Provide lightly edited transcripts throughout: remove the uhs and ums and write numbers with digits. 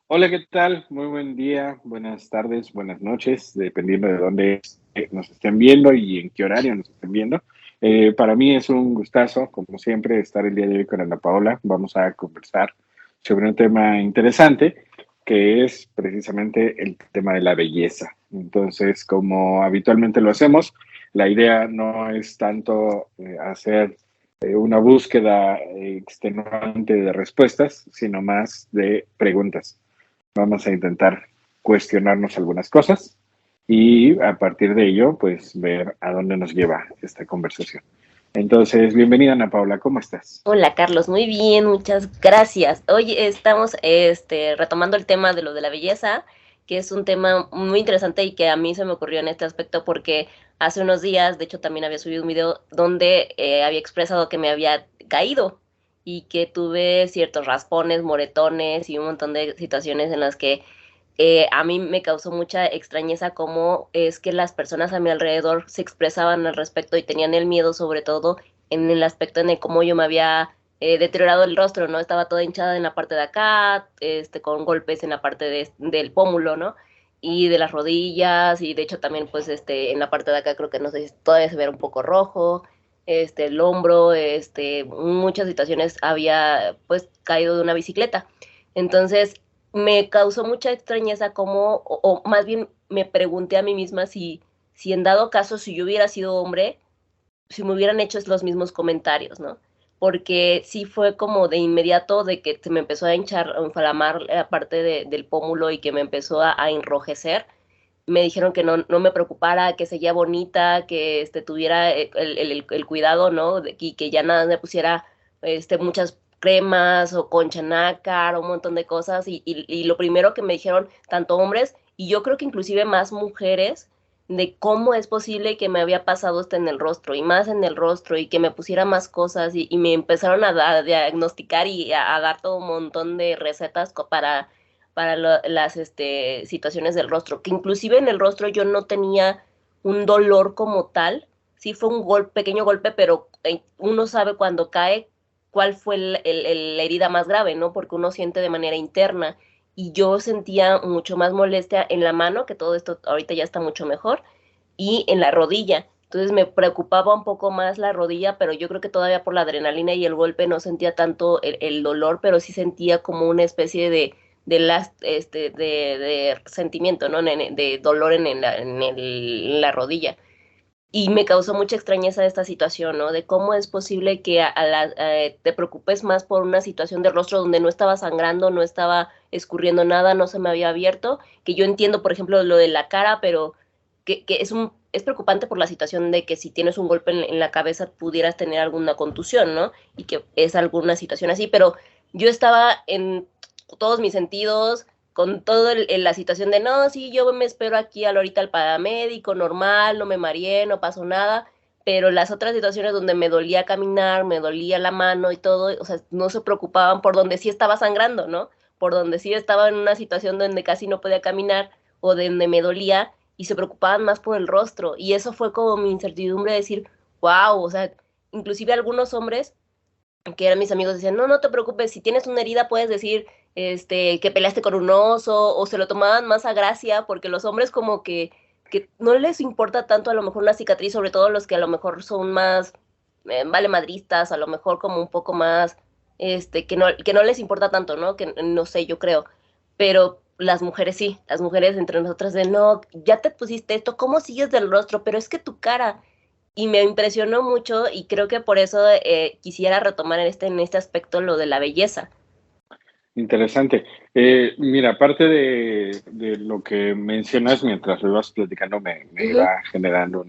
Hola, ¿qué tal? Muy buen día, buenas tardes, buenas noches, dependiendo de dónde nos estén viendo y en qué horario nos estén viendo. Para mí es un gustazo, como siempre, estar el día de hoy con Ana Paola. Vamos a conversar sobre un tema interesante, que es precisamente el tema de la belleza. Entonces, como habitualmente lo hacemos, la idea no es tanto hacer una búsqueda extenuante de respuestas, sino más de preguntas. Vamos a intentar cuestionarnos algunas cosas y a partir de ello, pues ver a dónde nos lleva esta conversación. Entonces, bienvenida Ana Paula, ¿cómo estás? Hola Carlos, muy bien, muchas gracias. Hoy estamos retomando el tema de lo de la belleza, que es un tema muy interesante y que a mí se me ocurrió en este aspecto porque hace unos días, de hecho también había subido un video donde había expresado que me había caído y que tuve ciertos raspones, moretones y un montón de situaciones en las que a mí me causó mucha extrañeza cómo es que las personas a mi alrededor se expresaban al respecto y tenían el miedo sobre todo en el aspecto en el cómo yo me había deteriorado el rostro, ¿no? Estaba toda hinchada en la parte de acá, con golpes en la parte del pómulo, ¿no? Y de las rodillas, y de hecho también, pues, en la parte de acá creo que no sé si todavía se ve un poco rojo, el hombro, muchas situaciones había, pues, caído de una bicicleta. Entonces, me causó mucha extrañeza cómo, o más bien me pregunté a mí misma si en dado caso, si yo hubiera sido hombre, si me hubieran hecho los mismos comentarios, ¿no? Porque sí fue como de inmediato de que se me empezó a hinchar, a inflamar la parte del pómulo y que me empezó a enrojecer. Me dijeron que no me preocupara, que seguía bonita, que tuviera el cuidado, ¿no? Y que ya nada me pusiera muchas cremas o concha nácar o un montón de cosas. Y lo primero que me dijeron, tanto hombres, y yo creo que inclusive más mujeres, de cómo es posible que me había pasado esto en el rostro y más en el rostro y que me pusiera más cosas y me empezaron a diagnosticar y a dar todo un montón de recetas para las situaciones del rostro, que inclusive en el rostro yo no tenía un dolor como tal, sí fue un pequeño golpe, pero uno sabe cuando cae cuál fue la herida más grave, ¿no? Porque uno siente de manera interna y yo sentía mucho más molestia en la mano, que todo esto ahorita ya está mucho mejor, y en la rodilla. Entonces me preocupaba un poco más la rodilla, pero yo creo que todavía por la adrenalina y el golpe no sentía tanto el dolor, pero sí sentía como una especie de sentimiento, ¿no? De dolor en la rodilla. Y me causó mucha extrañeza esta situación, ¿no? De cómo es posible que te preocupes más por una situación del rostro donde no estaba sangrando, no estaba escurriendo nada, no se me había abierto, que yo entiendo, por ejemplo, lo de la cara, pero que es preocupante por la situación de que si tienes un golpe en la cabeza pudieras tener alguna contusión, ¿no? Y que es alguna situación así, pero yo estaba en todos mis sentidos, con toda la situación de, no, sí, yo me espero aquí ahorita al paramédico, normal, no me mareé, no pasó nada, pero las otras situaciones donde me dolía caminar, me dolía la mano y todo, o sea, no se preocupaban por donde sí estaba sangrando, ¿no? Por donde sí estaba en una situación donde casi no podía caminar o donde me dolía y se preocupaban más por el rostro. Y eso fue como mi incertidumbre de decir, wow, o sea, inclusive algunos hombres que eran mis amigos, decían, no te preocupes, si tienes una herida puedes decir que peleaste con un oso, o se lo tomaban más a gracia, porque los hombres como que no les importa tanto a lo mejor una cicatriz, sobre todo los que a lo mejor son más valemadristas, a lo mejor como un poco más, que no les importa tanto, ¿no? Que no sé, yo creo, pero las mujeres sí, las mujeres entre nosotras de, no, ya te pusiste esto, ¿cómo sigues del rostro? Pero es que tu cara, y me impresionó mucho y creo que por eso quisiera retomar en este aspecto lo de la belleza. Interesante. Mira, aparte de lo que mencionas mientras lo ibas platicando, me Ujú. iba generando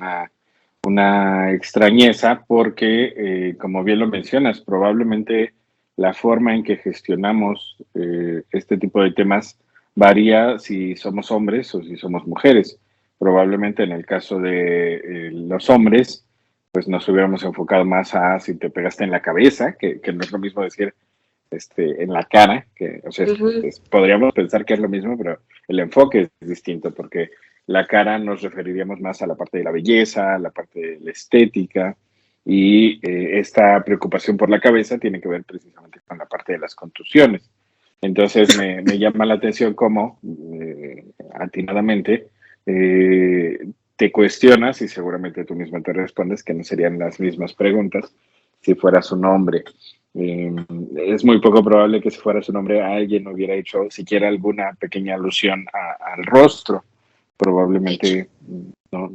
una extrañeza porque, como bien lo mencionas, probablemente la forma en que gestionamos este tipo de temas varía si somos hombres o si somos mujeres. Probablemente en el caso de los hombres, pues nos hubiéramos enfocado más a si te pegaste en la cabeza, que no es lo mismo decir en la cara, que, o sea, Ujú. podríamos pensar que es lo mismo, pero el enfoque es distinto, porque la cara nos referiríamos más a la parte de la belleza, a la parte de la estética, y esta preocupación por la cabeza tiene que ver precisamente con la parte de las contusiones. Entonces me llama la atención cómo atinadamente te cuestionas y seguramente tú misma te respondes que no serían las mismas preguntas si fueras un hombre. Eh, es muy poco probable que si fueras un hombre alguien hubiera hecho siquiera alguna pequeña alusión al rostro. Probablemente no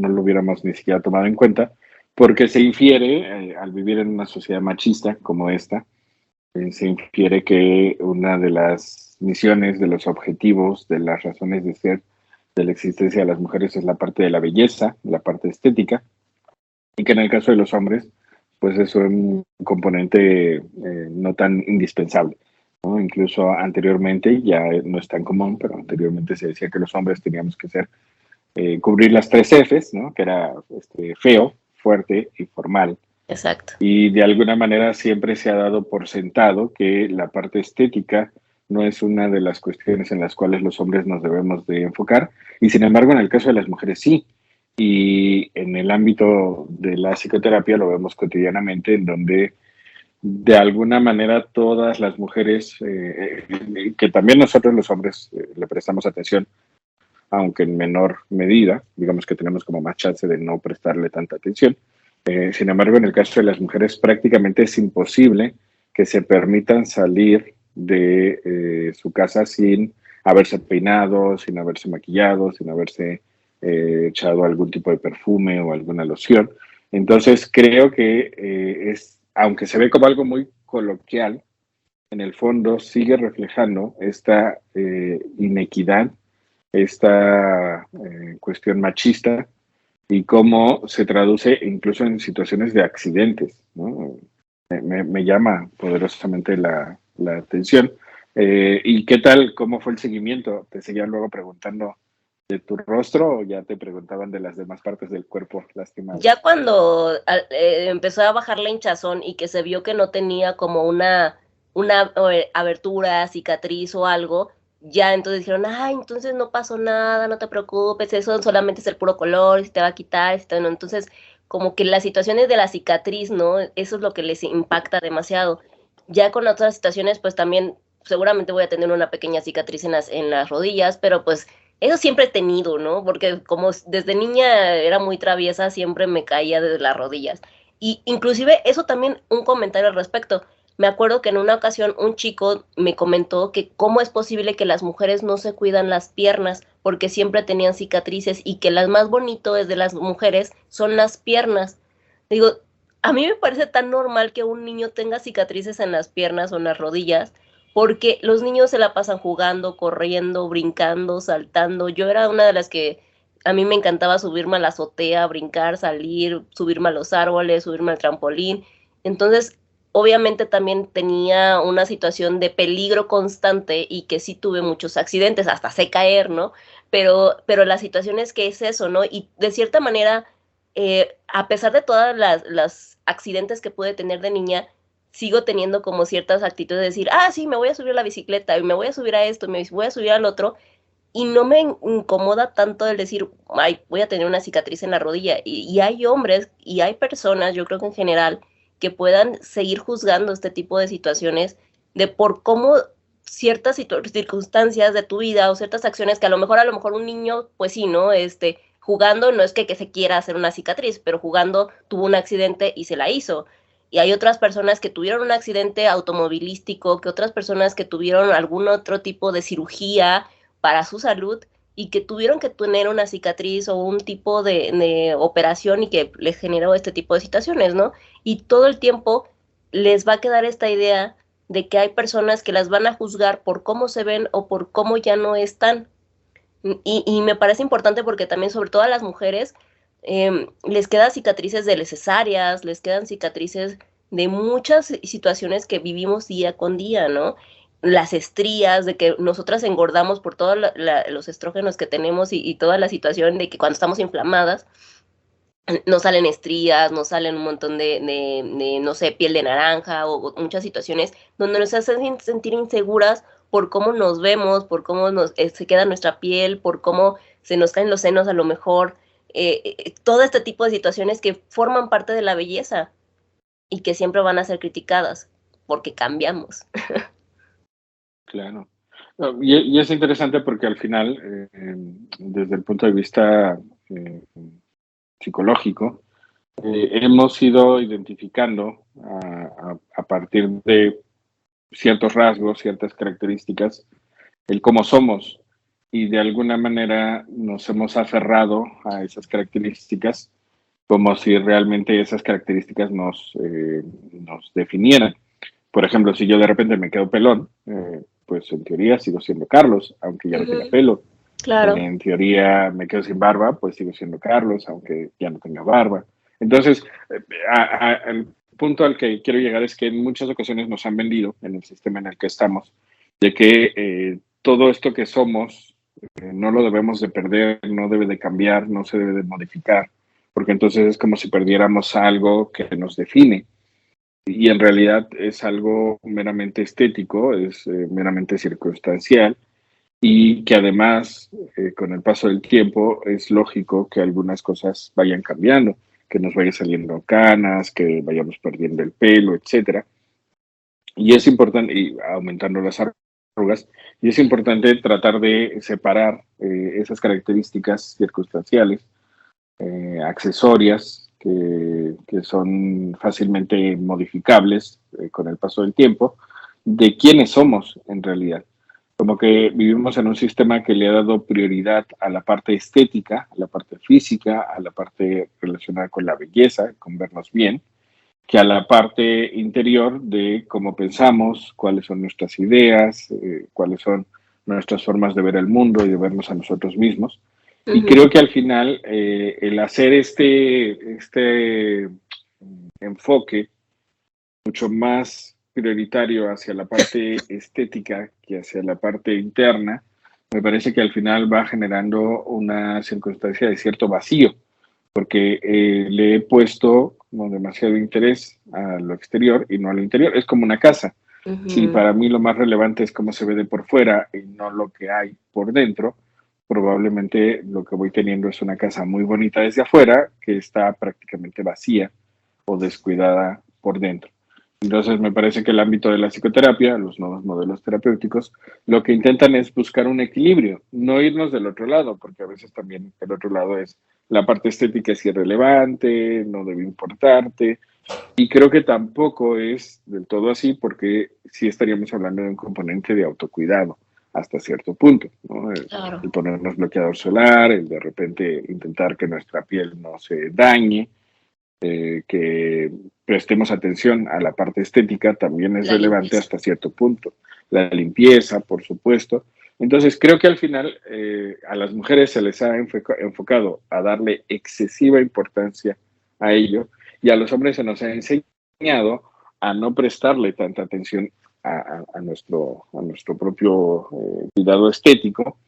lo hubiéramos ni siquiera tomado en cuenta, porque se infiere, al vivir en una sociedad machista como esta, se infiere que una de las misiones, de los objetivos, de las razones de ser de la existencia de las mujeres es la parte de la belleza, la parte estética, y que en el caso de los hombres, pues eso es un componente no tan indispensable, ¿no? Incluso anteriormente, ya no es tan común, pero anteriormente se decía que los hombres teníamos que ser, cubrir las tres Fs, ¿no? Que era feo, fuerte y formal. Exacto. Y de alguna manera siempre se ha dado por sentado que la parte estética no es una de las cuestiones en las cuales los hombres nos debemos de enfocar, y sin embargo en el caso de las mujeres sí. Y en el ámbito de la psicoterapia lo vemos cotidianamente, en donde de alguna manera todas las mujeres, que también nosotros los hombres le prestamos atención, aunque en menor medida, digamos que tenemos como más chance de no prestarle tanta atención. Sin embargo, en el caso de las mujeres prácticamente es imposible que se permitan salir de su casa sin haberse peinado, sin haberse maquillado, sin haberse echado algún tipo de perfume o alguna loción. Entonces, creo que aunque se ve como algo muy coloquial, en el fondo sigue reflejando esta inequidad, esta cuestión machista, y cómo se traduce incluso en situaciones de accidentes, ¿no? Me llama poderosamente la atención. ¿Y qué tal? ¿Cómo fue el seguimiento? ¿Te seguían luego preguntando de tu rostro o ya te preguntaban de las demás partes del cuerpo lastimadas? Ya cuando empezó a bajar la hinchazón y que se vio que no tenía como una abertura, cicatriz o algo, ya entonces dijeron, ay, entonces no pasó nada, no te preocupes, eso solamente es el puro color, y se te va a quitar, ¿no? Entonces, como que las situaciones de la cicatriz, ¿no? Eso es lo que les impacta demasiado. Ya con otras situaciones, pues también seguramente voy a tener una pequeña cicatriz en las rodillas, pero pues eso siempre he tenido, ¿no? Porque como desde niña era muy traviesa, siempre me caía desde las rodillas. Y inclusive eso también un comentario al respecto. Me acuerdo que en una ocasión un chico me comentó que cómo es posible que las mujeres no se cuidan las piernas porque siempre tenían cicatrices y que las más bonitas de las mujeres son las piernas. Digo, a mí me parece tan normal que un niño tenga cicatrices en las piernas o en las rodillas porque los niños se la pasan jugando, corriendo, brincando, saltando. Yo era una de las que a mí me encantaba subirme a la azotea, brincar, salir, subirme a los árboles, subirme al trampolín. Entonces, obviamente también tenía una situación de peligro constante y que sí tuve muchos accidentes, hasta sé caer, ¿no? Pero la situación es que es eso, ¿no? Y de cierta manera, a pesar de todas las accidentes que pude tener de niña, sigo teniendo como ciertas actitudes de decir, ah, sí, me voy a subir a la bicicleta, y me voy a subir a esto, me voy a subir al otro, y no me incomoda tanto el decir, ay, voy a tener una cicatriz en la rodilla. Y hay hombres y hay personas, yo creo que en general, que puedan seguir juzgando este tipo de situaciones de por cómo ciertas circunstancias de tu vida o ciertas acciones que a lo mejor un niño, pues sí, ¿no? Jugando no es que se quiera hacer una cicatriz, pero jugando tuvo un accidente y se la hizo. Y hay otras personas que tuvieron un accidente automovilístico, que otras personas que tuvieron algún otro tipo de cirugía para su salud y que tuvieron que tener una cicatriz o un tipo de operación y que les generó este tipo de situaciones, ¿no? Y todo el tiempo les va a quedar esta idea de que hay personas que las van a juzgar por cómo se ven o por cómo ya no están. Y me parece importante porque también, sobre todo a las mujeres, les quedan cicatrices de cesáreas, les quedan cicatrices de muchas situaciones que vivimos día con día, ¿no? Las estrías, de que nosotras engordamos por todos los estrógenos que tenemos y toda la situación de que cuando estamos inflamadas, nos salen estrías, nos salen un montón no sé, piel de naranja o muchas situaciones donde nos hacen sentir inseguras por cómo nos vemos, por cómo se queda nuestra piel, por cómo se nos caen los senos a lo mejor. todo este tipo de situaciones que forman parte de la belleza y que siempre van a ser criticadas porque cambiamos. Claro. No, y es interesante porque al final, desde el punto de vista eh, psicológico, hemos ido identificando a partir de ciertos rasgos, ciertas características, el cómo somos y de alguna manera nos hemos aferrado a esas características como si realmente esas características nos definieran. Por ejemplo, si yo de repente me quedo pelón, pues en teoría sigo siendo Carlos, aunque ya no tenga pelo. Claro. En teoría me quedo sin barba, pues sigo siendo Carlos, aunque ya no tenga barba. Entonces, el punto al que quiero llegar es que en muchas ocasiones nos han vendido en el sistema en el que estamos, de que todo esto que somos no lo debemos de perder, no debe de cambiar, no se debe de modificar, porque entonces es como si perdiéramos algo que nos define. Y en realidad es algo meramente estético, es meramente circunstancial y que además, con el paso del tiempo, es lógico que algunas cosas vayan cambiando, que nos vayan saliendo canas, que vayamos perdiendo el pelo, etcétera. Y es importante, y aumentando las arrugas, y es importante tratar de separar esas características circunstanciales, accesorias, que son fácilmente modificables con el paso del tiempo, de quiénes somos en realidad. Como que vivimos en un sistema que le ha dado prioridad a la parte estética, a la parte física, a la parte relacionada con la belleza, con vernos bien, que a la parte interior de cómo pensamos, cuáles son nuestras ideas, cuáles son nuestras formas de ver el mundo y de vernos a nosotros mismos. Y creo que al final el hacer este enfoque mucho más prioritario hacia la parte estética que hacia la parte interna, me parece que al final va generando una circunstancia de cierto vacío, porque le he puesto como demasiado interés a lo exterior y no al interior. Es como una casa. Si para mí lo más relevante es cómo se ve de por fuera y no lo que hay por dentro, probablemente lo que voy teniendo es una casa muy bonita desde afuera que está prácticamente vacía o descuidada por dentro. Entonces, me parece que el ámbito de la psicoterapia, los nuevos modelos terapéuticos, lo que intentan es buscar un equilibrio, no irnos del otro lado, porque a veces también el otro lado es la parte estética es irrelevante, no debe importarte, y creo que tampoco es del todo así, porque sí estaríamos hablando de un componente de autocuidado hasta cierto punto, ¿no? Claro. El ponernos bloqueador solar, el de repente intentar que nuestra piel no se dañe, que prestemos atención a la parte estética también es La relevante limpieza. hasta cierto punto. La limpieza, por supuesto. Entonces, creo que al final a las mujeres se les ha enfocado a darle excesiva importancia a ello y a los hombres se nos ha enseñado a no prestarle tanta atención a nuestro propio cuidado estético,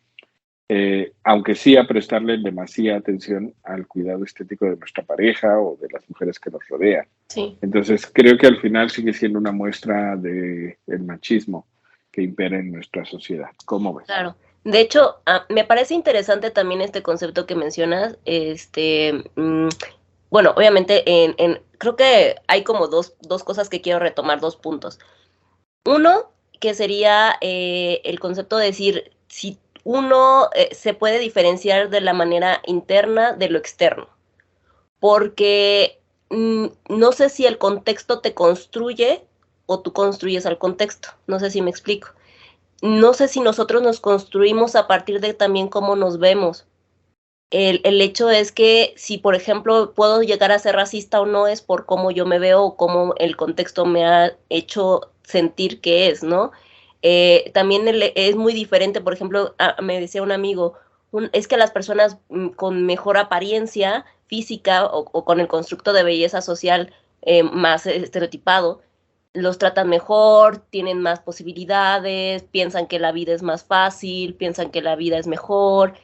aunque sí a prestarle demasiada atención al cuidado estético de nuestra pareja o de las mujeres que nos rodean. Sí. Entonces, creo que al final sigue siendo una muestra del machismo que impera en nuestra sociedad. ¿Cómo ves? Claro. De hecho, me parece interesante también este concepto que mencionas. Bueno, obviamente, creo que hay como dos cosas que quiero retomar, 2 puntos. Uno, que sería el concepto de decir si uno se puede diferenciar de la manera interna de lo externo. Porque no sé si el contexto te construye o tú construyes al contexto. No sé si me explico. No sé si nosotros nos construimos a partir de también cómo nos vemos. El hecho es que si, por ejemplo, puedo llegar a ser racista o no es por cómo yo me veo o cómo el contexto me ha hecho sentir que es, ¿no? También es muy diferente, por ejemplo, me decía un amigo, es que las personas con mejor apariencia física o con el constructo de belleza social más estereotipado, los tratan mejor, tienen más posibilidades, piensan que la vida es más fácil, piensan que la vida es mejor,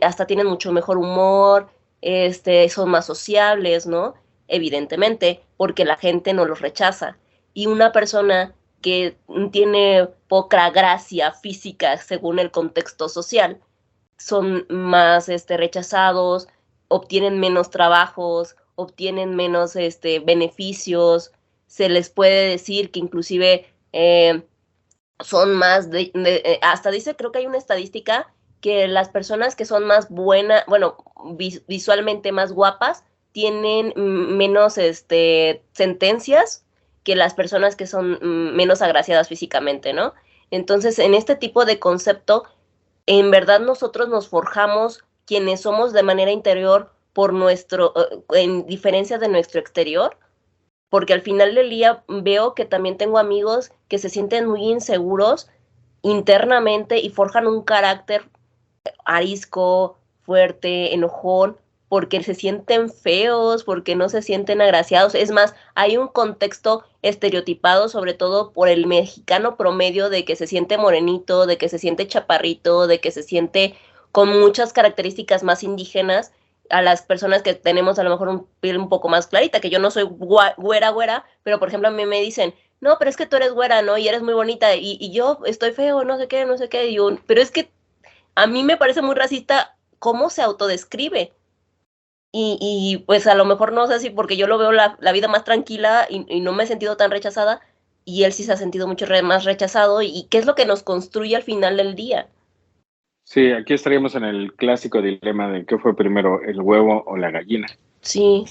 hasta tienen mucho mejor humor, son más sociables, ¿no? Evidentemente, porque la gente no los rechaza. Y una persona que tiene poca gracia física según el contexto social, son más rechazados, obtienen menos trabajos, obtienen menos beneficios, se les puede decir que inclusive son más hasta dice, creo que hay una estadística que las personas que son más buenas, bueno, visualmente más guapas, tienen menos sentencias que las personas que son menos agraciadas físicamente, ¿no? Entonces, en este tipo de concepto, en verdad nosotros nos forjamos quienes somos de manera interior por nuestro, en diferencia de nuestro exterior, porque al final del día veo que también tengo amigos que se sienten muy inseguros internamente y forjan un carácter arisco, fuerte, enojón, porque se sienten feos, porque no se sienten agraciados. Es más, hay un contexto estereotipado, sobre todo por el mexicano promedio, de que se siente morenito, de que se siente chaparrito, de que se siente con muchas características más indígenas a las personas que tenemos a lo mejor un piel un poco más clarita, que yo no soy güera, pero por ejemplo a mí me dicen, no, pero es que tú eres güera, ¿no? Y eres muy bonita, y yo estoy feo, no sé qué, y yo, pero es que a mí me parece muy racista cómo se autodescribe. Y pues a lo mejor no sé si porque yo lo veo la vida más tranquila y no me he sentido tan rechazada, y él sí se ha sentido mucho más rechazado, y qué es lo que nos construye al final del día. Sí, aquí estaríamos en el clásico dilema de qué fue primero, el huevo o la gallina. Sí,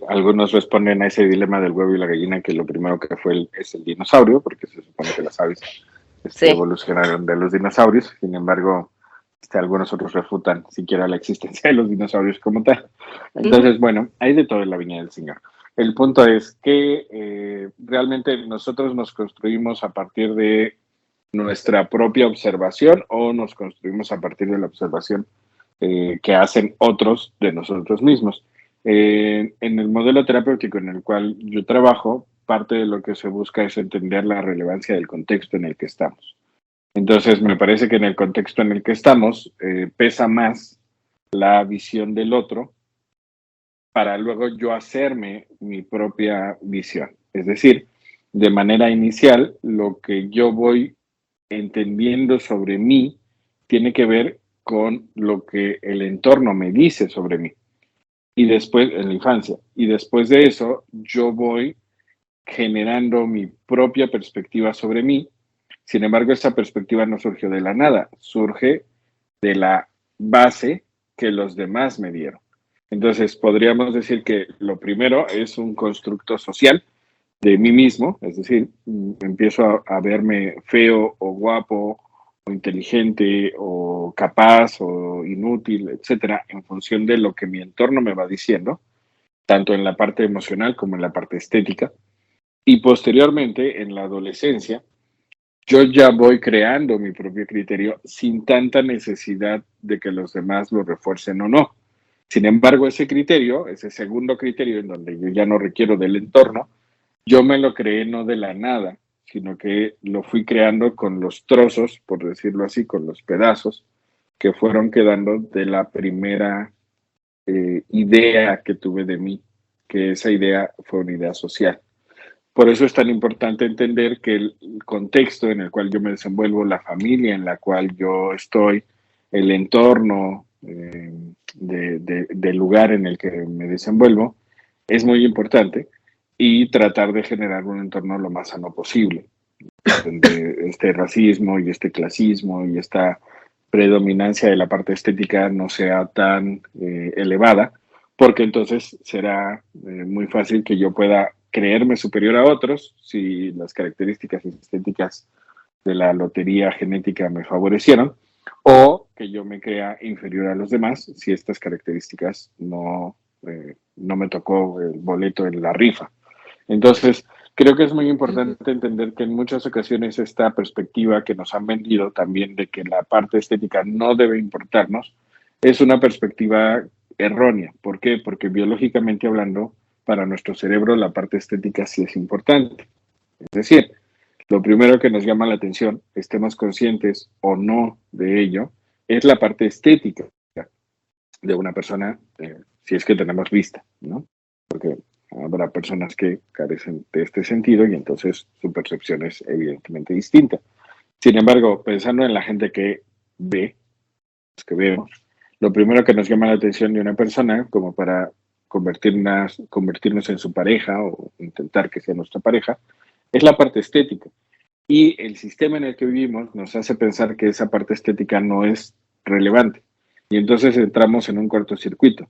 Algunos responden a ese dilema del huevo y la gallina que lo primero que fue es el dinosaurio, porque se supone que las aves sí. evolucionaron de los dinosaurios. Sin embargo, algunos otros refutan siquiera la existencia de los dinosaurios como tal. Ujú. Entonces, bueno, hay de todo en la viña del Señor. El punto es que realmente nosotros nos construimos a partir de nuestra propia observación o nos construimos a partir de la observación que hacen otros de nosotros mismos. En el modelo terapéutico en el cual yo trabajo, parte de lo que se busca es entender la relevancia del contexto en el que estamos. Entonces, me parece que en el contexto en el que estamos pesa más la visión del otro para luego yo hacerme mi propia visión. Es decir, de manera inicial, lo que yo voy entendiendo sobre mí tiene que ver con lo que el entorno me dice sobre mí. Y después, en la infancia, y después de eso, yo voy generando mi propia perspectiva sobre mí. Sin embargo, esa perspectiva no surgió de la nada, surge de la base que los demás me dieron. Entonces, podríamos decir que lo primero es un constructo social de mí mismo, es decir, empiezo a verme feo o guapo o inteligente o capaz o inútil, etcétera, en función de lo que mi entorno me va diciendo, tanto en la parte emocional como en la parte estética. Y posteriormente, en la adolescencia, yo ya voy creando mi propio criterio sin tanta necesidad de que los demás lo refuercen o no. Sin embargo, ese criterio, ese segundo criterio en donde yo ya no requiero del entorno, yo me lo creé no de la nada, sino que lo fui creando con los trozos, por decirlo así, con los pedazos que fueron quedando de la primera idea que tuve de mí, que esa idea fue una idea social. Por eso es tan importante entender que el contexto en el cual yo me desenvuelvo, la familia en la cual yo estoy, el entorno del lugar en el que me desenvuelvo, es muy importante y tratar de generar un entorno lo más sano posible, donde este racismo y este clasismo y esta predominancia de la parte estética no sea tan elevada, porque entonces será muy fácil que yo pueda creerme superior a otros si las características estéticas de la lotería genética me favorecieron, o que yo me crea inferior a los demás si estas características no me tocó el boleto en la rifa. Entonces, creo que es muy Ujú. importante entender que en muchas ocasiones esta perspectiva que nos han vendido también de que la parte estética no debe importarnos es una perspectiva errónea. ¿Por qué? Porque biológicamente hablando, para nuestro cerebro la parte estética sí es importante. Es decir, lo primero que nos llama la atención, estemos conscientes o no de ello, es la parte estética de una persona, si es que tenemos vista, ¿no? Porque habrá personas que carecen de este sentido y entonces su percepción es evidentemente distinta. Sin embargo, pensando en la gente que ve, los que vemos, lo primero que nos llama la atención de una persona, como para convertirnos en su pareja o intentar que sea nuestra pareja, es la parte estética. Y el sistema en el que vivimos nos hace pensar que esa parte estética no es relevante. Y entonces entramos en un cortocircuito,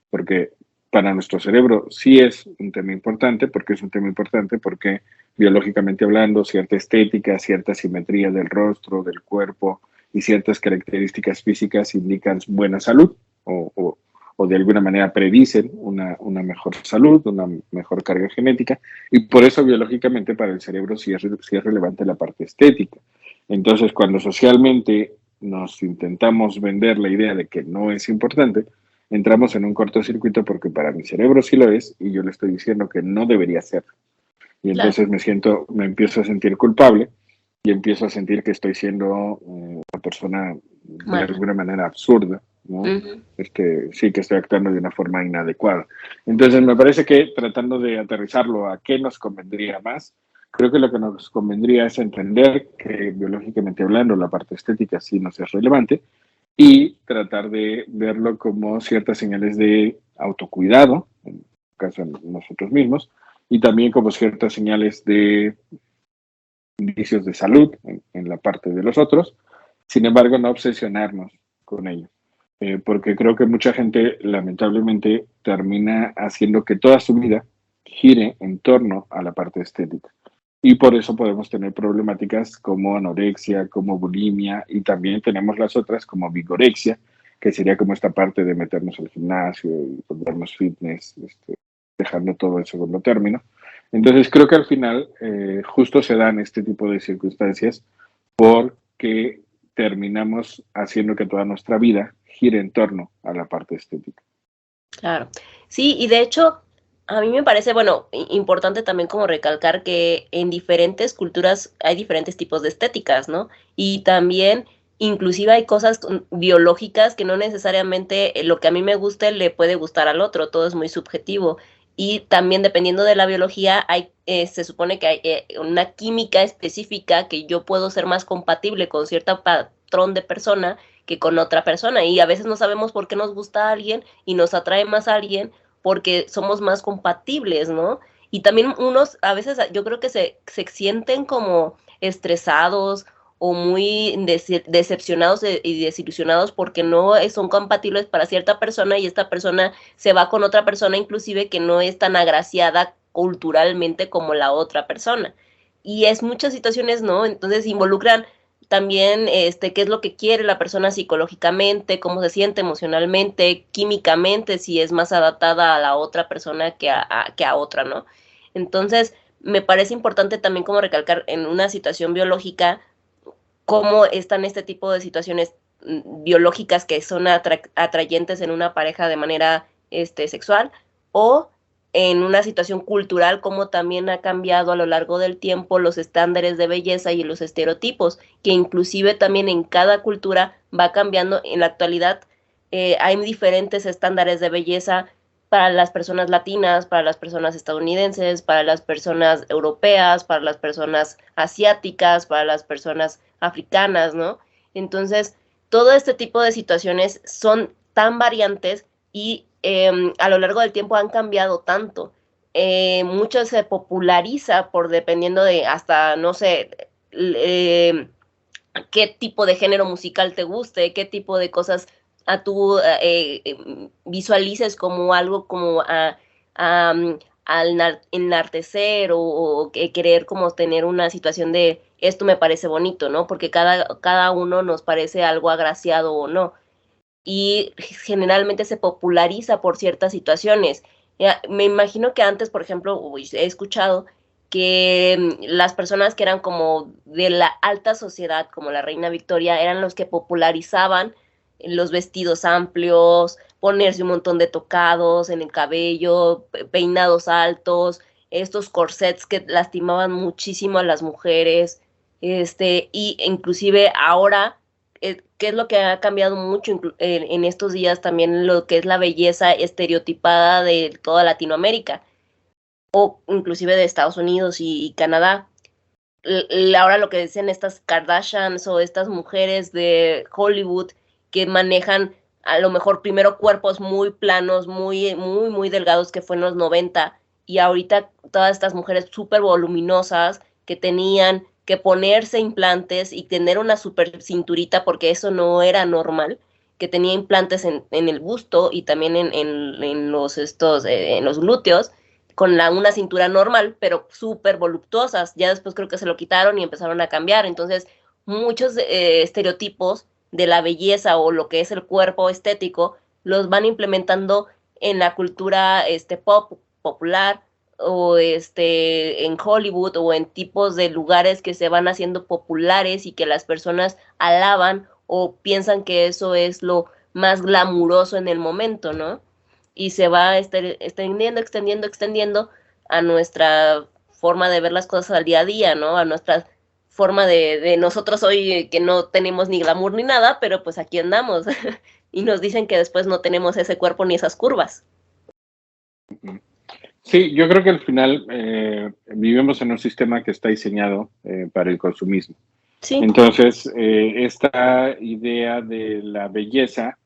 porque para nuestro cerebro sí es un tema importante, porque es un tema importante, porque biológicamente hablando, cierta estética, cierta simetría del rostro, del cuerpo y ciertas características físicas indican buena salud o de alguna manera predicen una mejor salud, una mejor carga genética, y por eso biológicamente para el cerebro sí es relevante la parte estética. Entonces, cuando socialmente nos intentamos vender la idea de que no es importante, entramos en un cortocircuito porque para mi cerebro sí lo es y yo le estoy diciendo que no debería ser. Y Claro. entonces me empiezo a sentir culpable y empiezo a sentir que estoy siendo una persona de Mala. alguna manera absurda, ¿no? Ujú. Sí que estoy actuando de una forma inadecuada. Entonces me parece que tratando de aterrizarlo a qué nos convendría más, creo que lo que nos convendría es entender que biológicamente hablando la parte estética sí nos es relevante y tratar de verlo como ciertas señales de autocuidado, en el caso de nosotros mismos, y también como ciertas señales de indicios de salud en la parte de los otros. Sin embargo, no obsesionarnos con ello, porque creo que mucha gente lamentablemente termina haciendo que toda su vida gire en torno a la parte estética. Y por eso podemos tener problemáticas como anorexia, como bulimia, y también tenemos las otras como vigorexia, que sería como esta parte de meternos al gimnasio y volvernos fitness, dejando todo en segundo término. Entonces creo que al final justo se dan este tipo de circunstancias porque terminamos haciendo que toda nuestra vida gire en torno a la parte estética. Claro. Sí, y de hecho, a mí me parece, bueno, importante también como recalcar que en diferentes culturas hay diferentes tipos de estéticas, ¿no? Y también, inclusive hay cosas biológicas que no necesariamente lo que a mí me guste le puede gustar al otro, todo es muy subjetivo. Y también dependiendo de la biología, se supone que hay una química específica que yo puedo ser más compatible con cierto patrón de persona que con otra persona. Y a veces no sabemos por qué nos gusta a alguien y nos atrae más a alguien porque somos más compatibles, ¿no? Y también unos a veces yo creo que se sienten como estresados o muy decepcionados y desilusionados porque no son compatibles para cierta persona y esta persona se va con otra persona inclusive que no es tan agraciada culturalmente como la otra persona. Y es muchas situaciones, ¿no? Entonces involucran también qué es lo que quiere la persona psicológicamente, cómo se siente emocionalmente, químicamente, si es más adaptada a la otra persona que a otra, ¿no? Entonces, me parece importante también como recalcar en una situación biológica cómo están este tipo de situaciones biológicas que son atrayentes en una pareja de manera sexual o en una situación cultural como también ha cambiado a lo largo del tiempo los estándares de belleza y los estereotipos, que inclusive también en cada cultura va cambiando. En la actualidad hay diferentes estándares de belleza para las personas latinas, para las personas estadounidenses, para las personas europeas, para las personas asiáticas, para las personas africanas, ¿no? Entonces, todo este tipo de situaciones son tan variantes y a lo largo del tiempo han cambiado tanto. Mucho se populariza por dependiendo de hasta, no sé, qué tipo de género musical te guste, qué tipo de cosas a tú visualices como algo como al enartecer o querer como tener una situación de esto me parece bonito, ¿no? Porque cada uno nos parece algo agraciado o no. Y generalmente se populariza por ciertas situaciones. Ya, me imagino que antes, por ejemplo, he escuchado que las personas que eran como de la alta sociedad, como la reina Victoria, eran los que popularizaban los vestidos amplios, ponerse un montón de tocados en el cabello, peinados altos, estos corsets que lastimaban muchísimo a las mujeres, y inclusive ahora qué es lo que ha cambiado mucho en estos días también lo que es la belleza estereotipada de toda Latinoamérica o inclusive de Estados Unidos y Canadá. Ahora lo que dicen estas Kardashians o estas mujeres de Hollywood que manejan a lo mejor primero cuerpos muy planos, muy delgados, que fue en los 90, y ahorita todas estas mujeres súper voluminosas que tenían que ponerse implantes y tener una super cinturita, porque eso no era normal, que tenía implantes en el busto y también en los glúteos, con una cintura normal, pero súper voluptuosas. Ya después creo que se lo quitaron y empezaron a cambiar. Entonces, muchos estereotipos de la belleza o lo que es el cuerpo estético los van implementando en la cultura popular, o en Hollywood, o en tipos de lugares que se van haciendo populares y que las personas alaban o piensan que eso es lo más glamuroso en el momento, ¿no? Y se va extendiendo a nuestra forma de ver las cosas al día a día, ¿no? A nuestra forma de nosotros hoy, que no tenemos ni glamour ni nada, pero pues aquí andamos. Y nos dicen que después no tenemos ese cuerpo ni esas curvas. Sí, yo creo que al final vivimos en un sistema que está diseñado para el consumismo. Sí. Entonces, esta idea de la belleza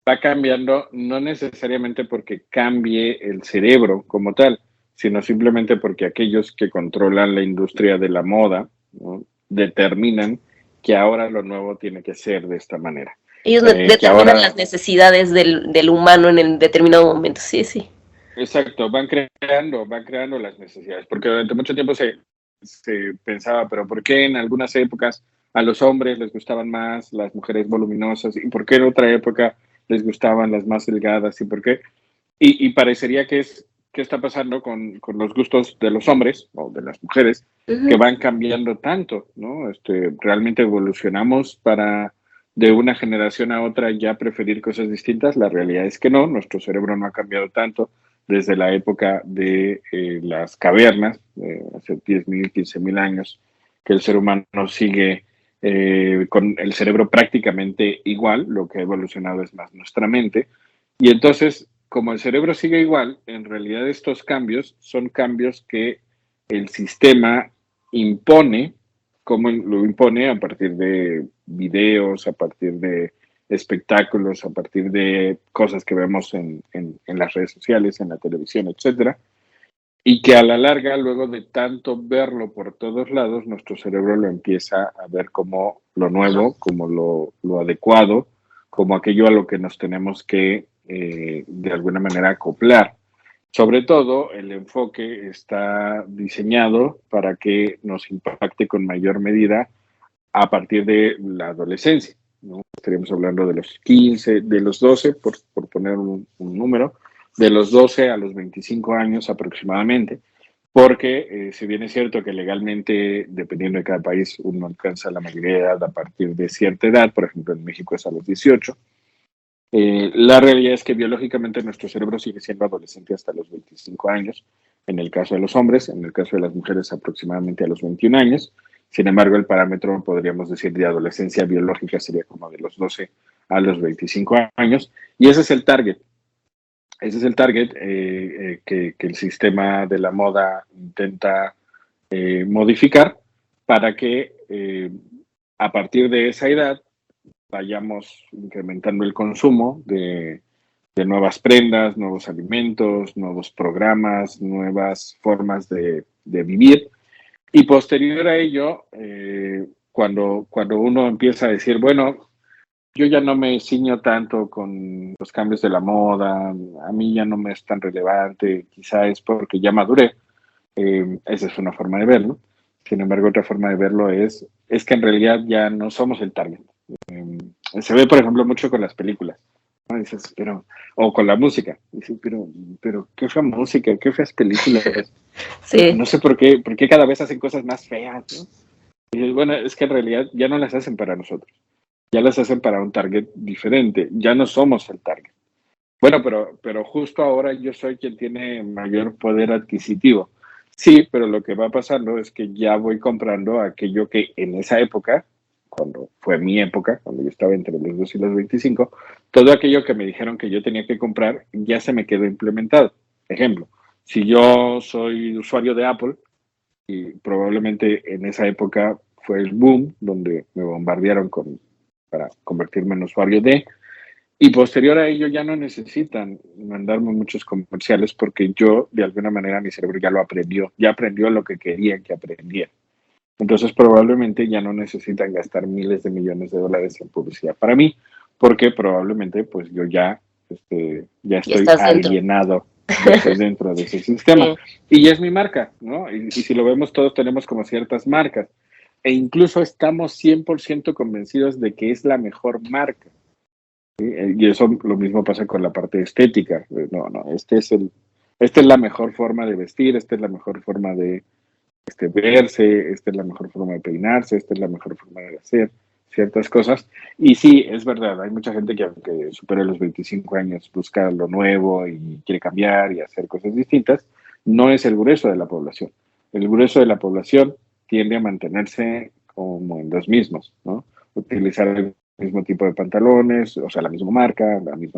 va cambiando, no necesariamente porque cambie el cerebro como tal, sino simplemente porque aquellos que controlan la industria de la moda, ¿no?, determinan que ahora lo nuevo tiene que ser de esta manera. Ellos determinan las necesidades del humano en el determinado momento, sí, sí. Exacto, van creando las necesidades, porque durante mucho tiempo se pensaba, pero ¿por qué en algunas épocas a los hombres les gustaban más las mujeres voluminosas y por qué en otra época les gustaban las más delgadas y por qué? Y parecería que ¿qué está pasando con los gustos de los hombres o de las mujeres que van cambiando tanto, ¿no? Realmente evolucionamos para de una generación a otra ya preferir cosas distintas. La realidad es que no, nuestro cerebro no ha cambiado tanto desde la época de las cavernas, hace 10.000, 15.000 años, que el ser humano sigue con el cerebro prácticamente igual. Lo que ha evolucionado es más nuestra mente. Y entonces, como el cerebro sigue igual, en realidad estos cambios son cambios que el sistema impone, como lo impone a partir de videos, a partir de espectáculos, a partir de cosas que vemos en las redes sociales, en la televisión, etcétera, y que a la larga, luego de tanto verlo por todos lados, nuestro cerebro lo empieza a ver como lo nuevo, como lo adecuado, como aquello a lo que nos tenemos que, de alguna manera, acoplar. Sobre todo, el enfoque está diseñado para que nos impacte con mayor medida a partir de la adolescencia, ¿no? Estaríamos hablando de los 15, de los 12, por poner un número, de los 12 a los 25 años aproximadamente, porque si bien es cierto que legalmente, dependiendo de cada país, uno alcanza la mayoría de edad a partir de cierta edad, por ejemplo en México es a los 18, la realidad es que biológicamente nuestro cerebro sigue siendo adolescente hasta los 25 años, en el caso de los hombres, en el caso de las mujeres aproximadamente a los 21 años. Sin embargo, el parámetro, podríamos decir, de adolescencia biológica sería como de los 12 a los 25 años, y ese es el target. Ese es el target que el sistema de la moda intenta modificar para que a partir de esa edad vayamos incrementando el consumo de nuevas prendas, nuevos alimentos, nuevos programas, nuevas formas de vivir. Y posterior a ello, cuando uno empieza a decir, bueno, yo ya no me ciño tanto con los cambios de la moda, a mí ya no me es tan relevante, quizá es porque ya maduré, esa es una forma de verlo. Sin embargo, otra forma de verlo es que en realidad ya no somos el target. Se ve, por ejemplo, mucho con las películas, ¿no? Dices, o con la música. Dices, pero qué fea música, qué feas películas. Sí. No sé por qué cada vez hacen cosas más feas, ¿no? Y dices, bueno, es que en realidad ya no las hacen para nosotros. Ya las hacen para un target diferente. Ya no somos el target. Bueno, pero justo ahora yo soy quien tiene mayor poder adquisitivo. Sí, pero lo que va pasando es que ya voy comprando aquello que en esa época, cuando fue mi época, cuando yo estaba entre los 2 y los 25, todo aquello que me dijeron que yo tenía que comprar ya se me quedó implementado. Ejemplo, si yo soy usuario de Apple, y probablemente en esa época fue el boom donde me bombardearon para convertirme en usuario de, Y posterior a ello ya no necesitan mandarme muchos comerciales porque yo, de alguna manera, mi cerebro ya aprendió lo que querían que aprendiera. Entonces probablemente ya no necesitan gastar miles de millones de dólares en publicidad para mí, porque probablemente pues yo ya Ya estoy estás dentro. alienado, ya estoy dentro de ese sistema. Sí. Y ya es mi marca, ¿no? Y si lo vemos, todos tenemos como ciertas marcas. E incluso estamos 100% convencidos de que es la mejor marca. ¿Sí? Y eso lo mismo pasa con la parte estética. No, no, esta es la mejor forma de vestir, esta es la mejor forma de verse, esta es la mejor forma de peinarse, esta es la mejor forma de hacer ciertas cosas. Y sí, es verdad, hay mucha gente que aunque supere los 25 años busca lo nuevo y quiere cambiar y hacer cosas distintas, no es el grueso de la población. El grueso de la población tiende a mantenerse como en los mismos, ¿no? Utilizar el mismo tipo de pantalones, o sea, la misma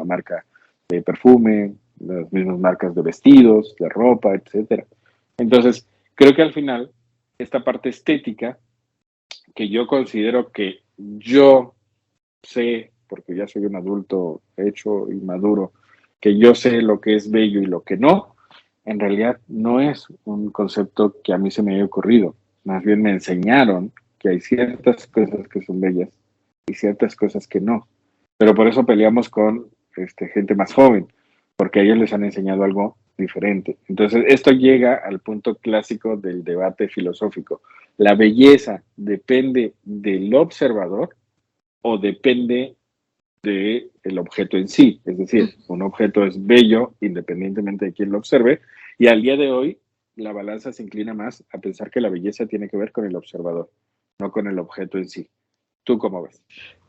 marca de perfume, las mismas marcas de vestidos, de ropa, etcétera. Entonces, creo que al final, esta parte estética, que yo considero que yo sé, porque ya soy un adulto hecho y maduro, que yo sé lo que es bello y lo que no, en realidad no es un concepto que a mí se me haya ocurrido. Más bien me enseñaron que hay ciertas cosas que son bellas y ciertas cosas que no. Pero por eso peleamos con gente más joven, porque a ellos les han enseñado algo diferente. Entonces, esto llega al punto clásico del debate filosófico. ¿La belleza depende del observador o depende del objeto en sí? Es decir, un objeto es bello independientemente de quién lo observe, y al día de hoy la balanza se inclina más a pensar que la belleza tiene que ver con el observador, no con el objeto en sí. ¿Tú cómo ves?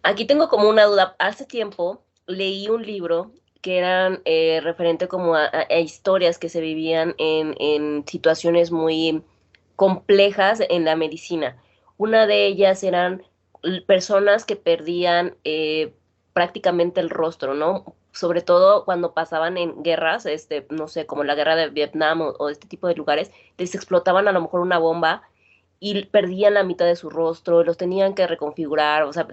Aquí tengo como una duda. Hace tiempo leí un libro que eran referente como a historias que se vivían en situaciones muy complejas en la medicina. Una de ellas eran personas que perdían prácticamente el rostro, ¿no? Sobre todo cuando pasaban en guerras, no sé, como la guerra de Vietnam o este tipo de lugares, les explotaban a lo mejor una bomba y perdían la mitad de su rostro, los tenían que reconfigurar, o sea,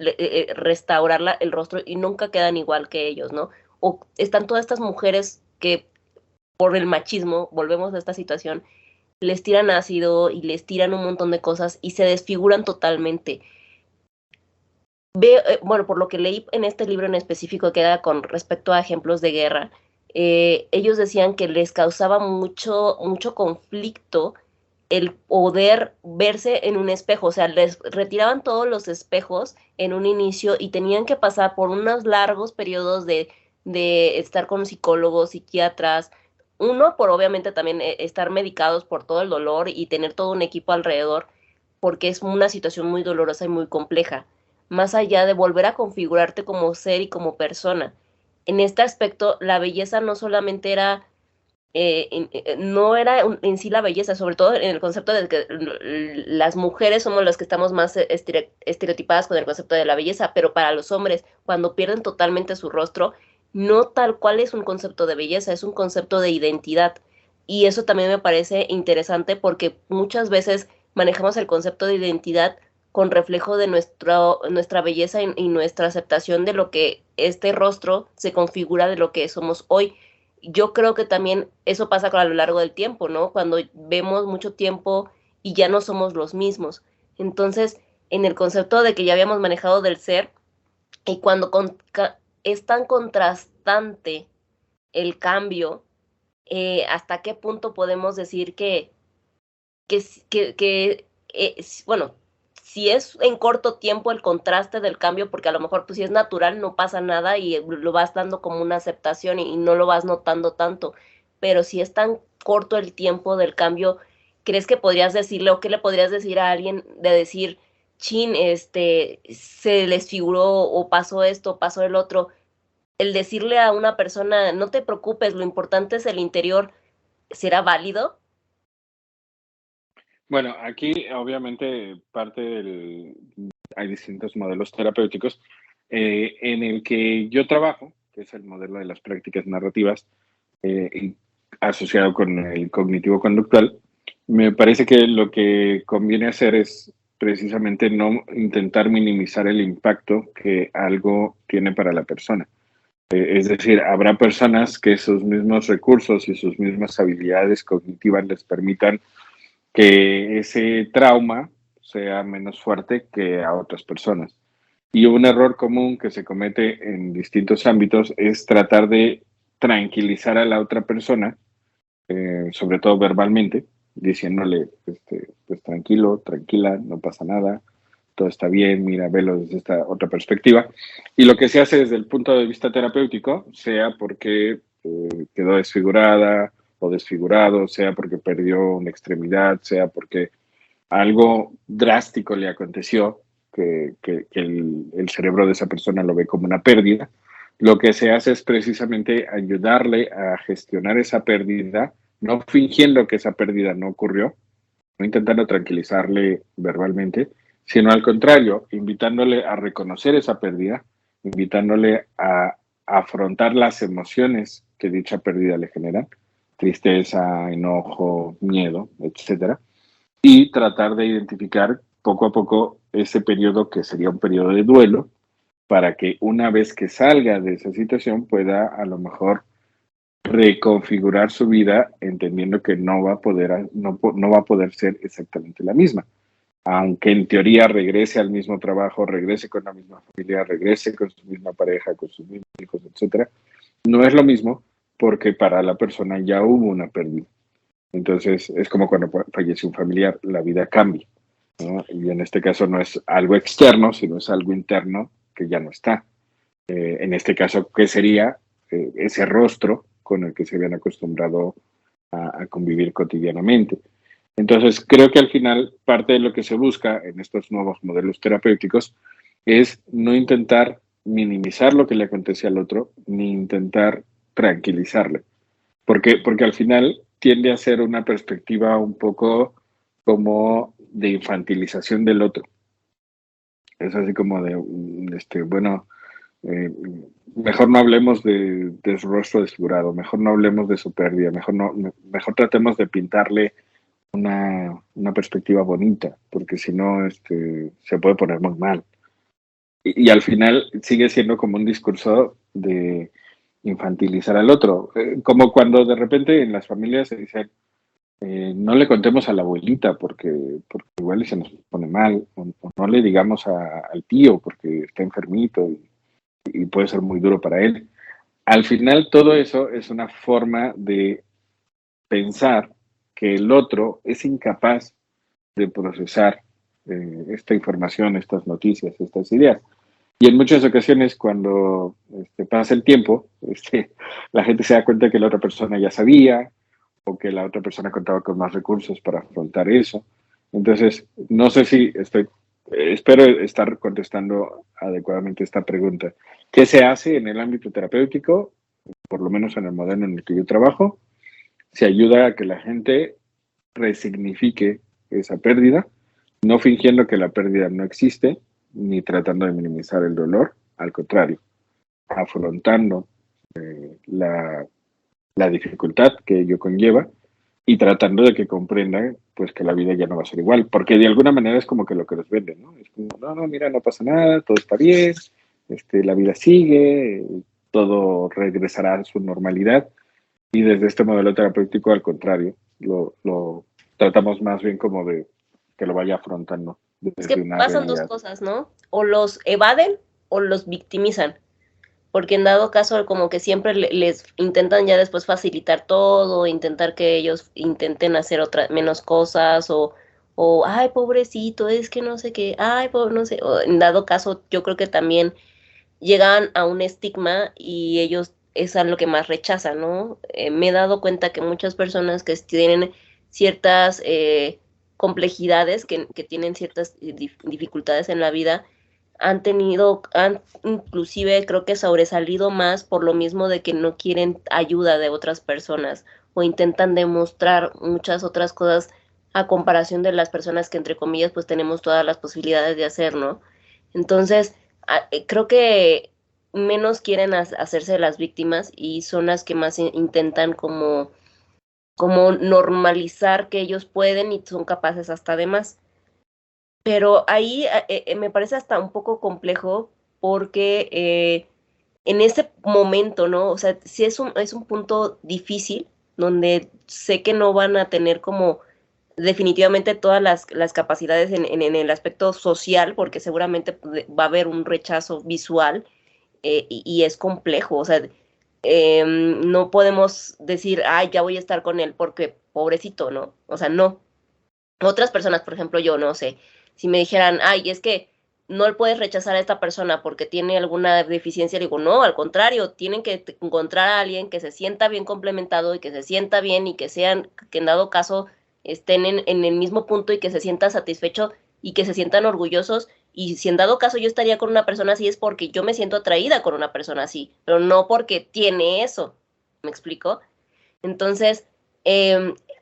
restaurar el rostro y nunca quedan igual que ellos, ¿no? O están todas estas mujeres que por el machismo, volvemos a esta situación, les tiran ácido y les tiran un montón de cosas y se desfiguran totalmente. Bueno, por lo que leí en este libro en específico, que era con respecto a ejemplos de guerra, ellos decían que les causaba mucho conflicto el poder verse en un espejo, o sea, les retiraban todos los espejos en un inicio y tenían que pasar por unos largos periodos de estar con psicólogos, psiquiatras, uno por obviamente también estar medicados por todo el dolor y tener todo un equipo alrededor, porque es una situación muy dolorosa y muy compleja, más allá de volver a configurarte como ser y como persona. En este aspecto, la belleza no solamente era no era en sí la belleza, sobre todo en el concepto de que las mujeres somos las que estamos más estereotipadas con el concepto de la belleza, pero para los hombres, cuando pierden totalmente su rostro, no tal cual es un concepto de belleza, es un concepto de identidad. Y eso también me parece interesante porque muchas veces manejamos el concepto de identidad con reflejo de nuestra belleza y nuestra aceptación de lo que este rostro se configura de lo que somos hoy. Yo creo que también eso pasa a lo largo del tiempo, ¿no? Cuando vemos mucho tiempo y ya no somos los mismos. Entonces, en el concepto de que ya habíamos manejado del ser, y cuando es tan contrastante el cambio, ¿hasta qué punto podemos decir bueno, si es en corto tiempo el contraste del cambio, porque a lo mejor pues si es natural no pasa nada y lo vas dando como una aceptación y no lo vas notando tanto, pero si es tan corto el tiempo del cambio, ¿crees que podrías decirle o qué le podrías decir a alguien de decir, chin, se les figuró o pasó esto, pasó el otro? El decirle a una persona, no te preocupes, lo importante es el interior, ¿será válido? Bueno, aquí obviamente hay distintos modelos terapéuticos en el que yo trabajo, que es el modelo de las prácticas narrativas, y asociado con el cognitivo conductual. Me parece que lo que conviene hacer es precisamente no intentar minimizar el impacto que algo tiene para la persona. Es decir, habrá personas que sus mismos recursos y sus mismas habilidades cognitivas les permitan que ese trauma sea menos fuerte que a otras personas. Y un error común que se comete en distintos ámbitos es tratar de tranquilizar a la otra persona, sobre todo verbalmente, diciéndole, pues tranquilo, tranquila, no pasa nada, todo está bien, mira, velo desde esta otra perspectiva. Y lo que se hace desde el punto de vista terapéutico, sea porque quedó desfigurada o desfigurado, sea porque perdió una extremidad, sea porque algo drástico le aconteció, que el cerebro de esa persona lo ve como una pérdida, lo que se hace es precisamente ayudarle a gestionar esa pérdida, no fingiendo que esa pérdida no ocurrió, no intentando tranquilizarle verbalmente, sino al contrario, invitándole a reconocer esa pérdida, invitándole a afrontar las emociones que dicha pérdida le generan, tristeza, enojo, miedo, etcétera, y tratar de identificar poco a poco ese periodo que sería un periodo de duelo para que una vez que salga de esa situación pueda a lo mejor reconfigurar su vida entendiendo que no va a poder, no va a poder ser exactamente la misma. Aunque en teoría regrese al mismo trabajo, regrese con la misma familia, regrese con su misma pareja, con sus mismos hijos, etcétera, no es lo mismo porque para la persona ya hubo una pérdida. Entonces, es como cuando fallece un familiar, la vida cambia, ¿no? Y en este caso no es algo externo, sino es algo interno que ya no está. En este caso, ¿qué sería ese rostro con el que se habían acostumbrado a convivir cotidianamente? Entonces, creo que al final parte de lo que se busca en estos nuevos modelos terapéuticos es no intentar minimizar lo que le acontece al otro, ni intentar tranquilizarle. Porque al final tiende a ser una perspectiva un poco como de infantilización del otro. Es así como de, bueno, eh, mejor no hablemos de su rostro desfigurado, mejor no hablemos de su pérdida, mejor tratemos de pintarle una perspectiva bonita, porque si no, se puede poner muy mal. Y al final sigue siendo como un discurso de infantilizar al otro, como cuando de repente en las familias se dicen, no le contemos a la abuelita porque igual se nos pone mal, o no le digamos al tío porque está enfermito y puede ser muy duro para él. Al final todo eso es una forma de pensar que el otro es incapaz de procesar esta información, estas noticias, estas ideas. Y en muchas ocasiones cuando pasa el tiempo, la gente se da cuenta que la otra persona ya sabía o que la otra persona contaba con más recursos para afrontar eso. Entonces, no sé si espero estar contestando adecuadamente esta pregunta. ¿Qué se hace en el ámbito terapéutico? Por lo menos en el modelo en el que yo trabajo, se ayuda a que la gente resignifique esa pérdida, no fingiendo que la pérdida no existe, ni tratando de minimizar el dolor, al contrario, afrontando la, la dificultad que ello conlleva y tratando de que comprendan pues que la vida ya no va a ser igual, porque de alguna manera es como que lo que nos venden, ¿no? Es como, no, no, mira, no pasa nada, todo está bien, la vida sigue, todo regresará a su normalidad y desde este modelo terapéutico al contrario, lo tratamos más bien como de que lo vaya afrontando Es desde que una pasan dos realidad. cosas, ¿no? O los evaden o los victimizan, porque en dado caso como que siempre les intentan ya después facilitar todo, intentar que ellos intenten hacer menos cosas ay, pobrecito, es que no sé qué, ay, pobre, no sé, o en dado caso yo creo que también llegan a un estigma y ellos es a lo que más rechazan, ¿no? Me he dado cuenta que muchas personas que tienen ciertas complejidades, que tienen ciertas dificultades en la vida, han inclusive creo que sobresalido más por lo mismo de que no quieren ayuda de otras personas o intentan demostrar muchas otras cosas a comparación de las personas que entre comillas pues tenemos todas las posibilidades de hacer, ¿no? Entonces, creo que menos quieren hacerse las víctimas y son las que más intentan como normalizar que ellos pueden y son capaces hasta de más. Pero ahí me parece hasta un poco complejo porque en ese momento, ¿no? O sea, sí es un punto difícil donde sé que no van a tener como definitivamente todas las capacidades en el aspecto social, porque seguramente va a haber un rechazo visual y es complejo, o sea, no podemos decir, ay, ya voy a estar con él porque pobrecito, ¿no? O sea, no. Otras personas, por ejemplo, yo no sé, si me dijeran, ay, es que no le puedes rechazar a esta persona porque tiene alguna deficiencia, digo, no, al contrario, tienen que encontrar a alguien que se sienta bien complementado y que se sienta bien y que sean, que en dado caso estén en el mismo punto y que se sientan satisfechos y que se sientan orgullosos. Y si en dado caso yo estaría con una persona así es porque yo me siento atraída con una persona así, pero no porque tiene eso. ¿Me explico? Entonces,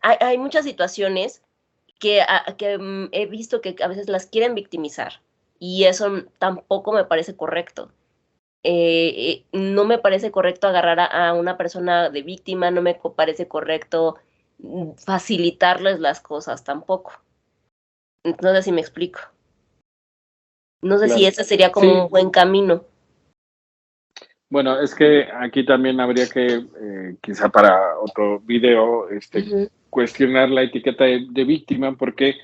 hay muchas situaciones que he visto que a veces las quieren victimizar y eso tampoco me parece correcto. No me parece correcto agarrar a una persona de víctima, no me parece correcto facilitarles las cosas tampoco. No sé si me explico. No sé si Claro. ese sería como un Sí, buen camino. bueno, es que aquí también habría que, quizá para otro video, Ujú. cuestionar la etiqueta de víctima, porque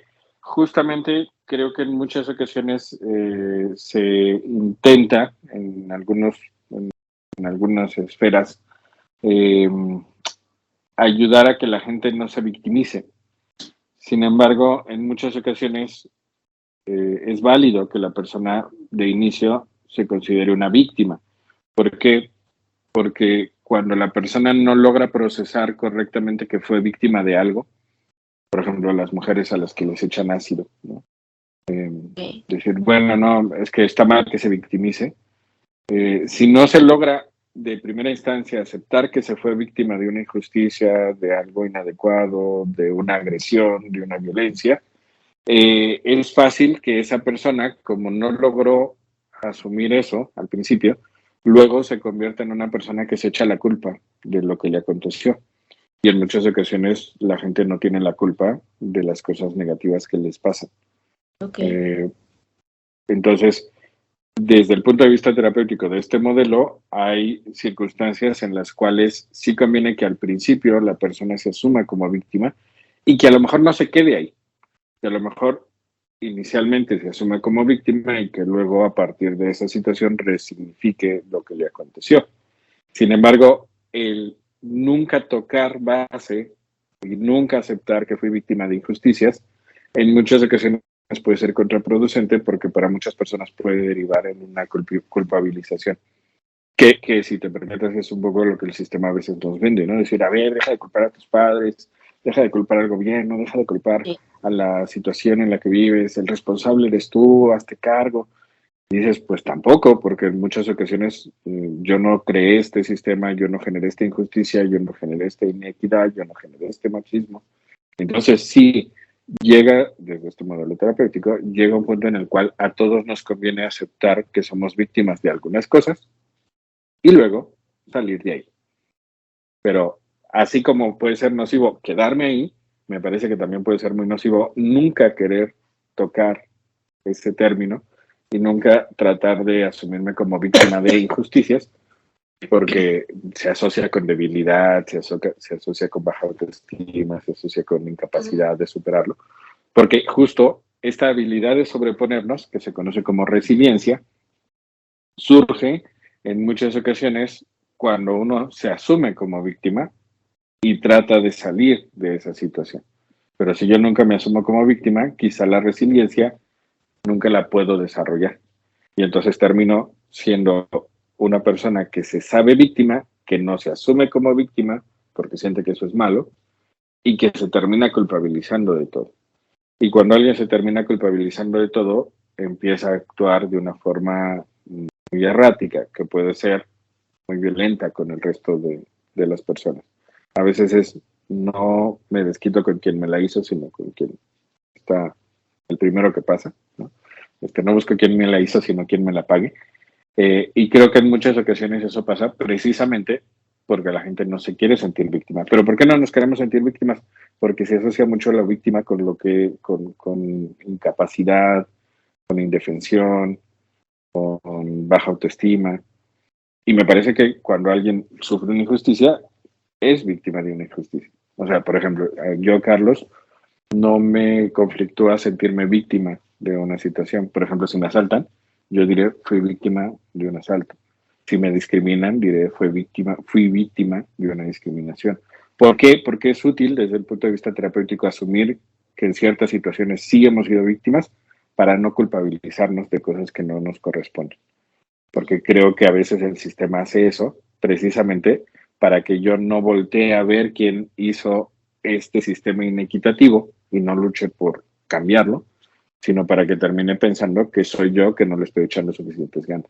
justamente creo que en muchas ocasiones se intenta en algunas esferas eh, ayudar a que la gente no se victimice. Sin embargo, en muchas ocasiones es válido que la persona de inicio se considere una víctima. ¿Por qué? Porque cuando la persona no logra procesar correctamente que fue víctima de algo, por ejemplo, las mujeres a las que les echan ácido, ¿no? Okay. Decir, bueno, no, es que está mal que se victimice. Si no se logra de primera instancia aceptar que se fue víctima de una injusticia, de algo inadecuado, de una agresión, de una violencia, es fácil que esa persona, como no logró asumir eso al principio, luego se convierta en una persona que se echa la culpa de lo que le aconteció. Y en muchas ocasiones la gente no tiene la culpa de las cosas negativas que les pasan. Okay. Eh, entonces, desde el punto de vista terapéutico de este modelo, hay circunstancias en las cuales sí conviene que al principio la persona se asuma como víctima y que a lo mejor no se quede ahí, que a lo mejor inicialmente se asume como víctima y que luego a partir de esa situación resignifique lo que le aconteció. Sin embargo, el nunca tocar base y nunca aceptar que fui víctima de injusticias, en muchas ocasiones puede ser contraproducente porque para muchas personas puede derivar en una culpabilización. Que si te permites es un poco lo que el sistema a veces nos vende, ¿no? Decir, a ver, deja de culpar a tus padres, deja de culpar al gobierno, deja de culpar Sí. a la situación en la que vives, el responsable eres tú, hazte cargo. Y dices, pues tampoco, porque en muchas ocasiones yo no creé este sistema, yo no generé esta injusticia, yo no generé esta inequidad, yo no generé este machismo. Entonces, sí, llega, desde este modelo terapéutico, llega un punto en el cual a todos nos conviene aceptar que somos víctimas de algunas cosas y luego salir de ahí. Pero así como puede ser nocivo quedarme ahí, me parece que también puede ser muy nocivo nunca querer tocar ese término y nunca tratar de asumirme como víctima de injusticias, porque se asocia con debilidad, se asocia con baja autoestima, se asocia con Ujú. incapacidad de superarlo, porque justo esta habilidad de sobreponernos, que se conoce como resiliencia, surge en muchas ocasiones cuando uno se asume como víctima y trata de salir de esa situación. Pero si yo nunca me asumo como víctima, quizá la resiliencia nunca la puedo desarrollar. Y entonces termino siendo una persona que se sabe víctima, que no se asume como víctima, porque siente que eso es malo, y que se termina culpabilizando de todo. Y cuando alguien se termina culpabilizando de todo, empieza a actuar de una forma muy errática, que puede ser muy violenta con el resto de las personas. A veces es no me desquito con quien me la hizo, sino con quien está el primero que pasa, ¿no? No busco quién me la hizo, sino quién me la pague. Y creo que en muchas ocasiones eso pasa precisamente porque la gente no se quiere sentir víctima. ¿Pero por qué no nos queremos sentir víctimas? Porque se asocia mucho la víctima con lo que, con incapacidad, con indefensión, con baja autoestima. Y me parece que cuando alguien sufre una injusticia, es víctima de una injusticia. O sea, por ejemplo, yo, Carlos, no me conflictúa sentirme víctima de una situación. Por ejemplo, si me asaltan, yo diré, fui víctima de un asalto. Si me discriminan, diré, fui víctima de una discriminación. ¿Por qué? Porque es útil desde el punto de vista terapéutico asumir que en ciertas situaciones sí hemos sido víctimas para no culpabilizarnos de cosas que no nos corresponden. Porque creo que a veces el sistema hace eso precisamente para que yo no voltee a ver quién hizo este sistema inequitativo y no luche por cambiarlo, sino para que termine pensando que soy yo que no le estoy echando suficientes ganas.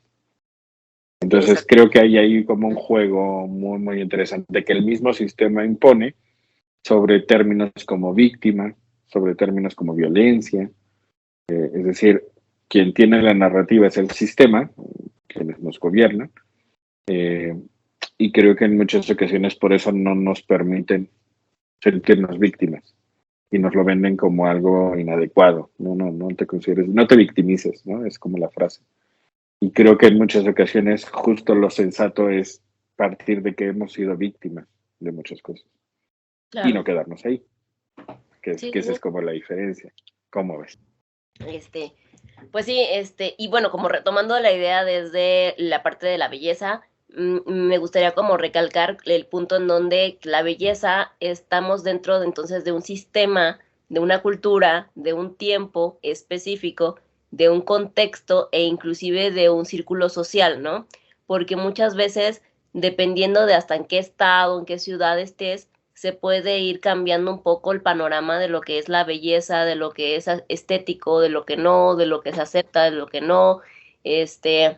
Entonces Exacto. creo que hay ahí como un juego muy, muy interesante que el mismo sistema impone sobre términos como víctima, sobre términos como violencia. Es decir, quien tiene la narrativa es el sistema, quienes nos gobiernan, eh, y creo que en muchas ocasiones por eso no nos permiten sentirnos víctimas y nos lo venden como algo inadecuado. No te consideres, no te victimices, ¿no? Es como la frase. Y creo que en muchas ocasiones justo lo sensato es partir de que hemos sido víctimas de muchas cosas y Claro. no quedarnos ahí, Sí, que sí, esa es sí. como la diferencia. ¿Cómo ves? Este, pues sí, y bueno, como retomando la idea desde la parte de la belleza, me gustaría como recalcar el punto en donde la belleza estamos dentro de, entonces de un sistema, de una cultura, de un tiempo específico, de un contexto e inclusive de un círculo social, ¿no? Porque muchas veces, dependiendo de hasta en qué estado, en qué ciudad estés, se puede ir cambiando un poco el panorama de lo que es la belleza, de lo que es estético, de lo que no, de lo que se acepta, de lo que no, este,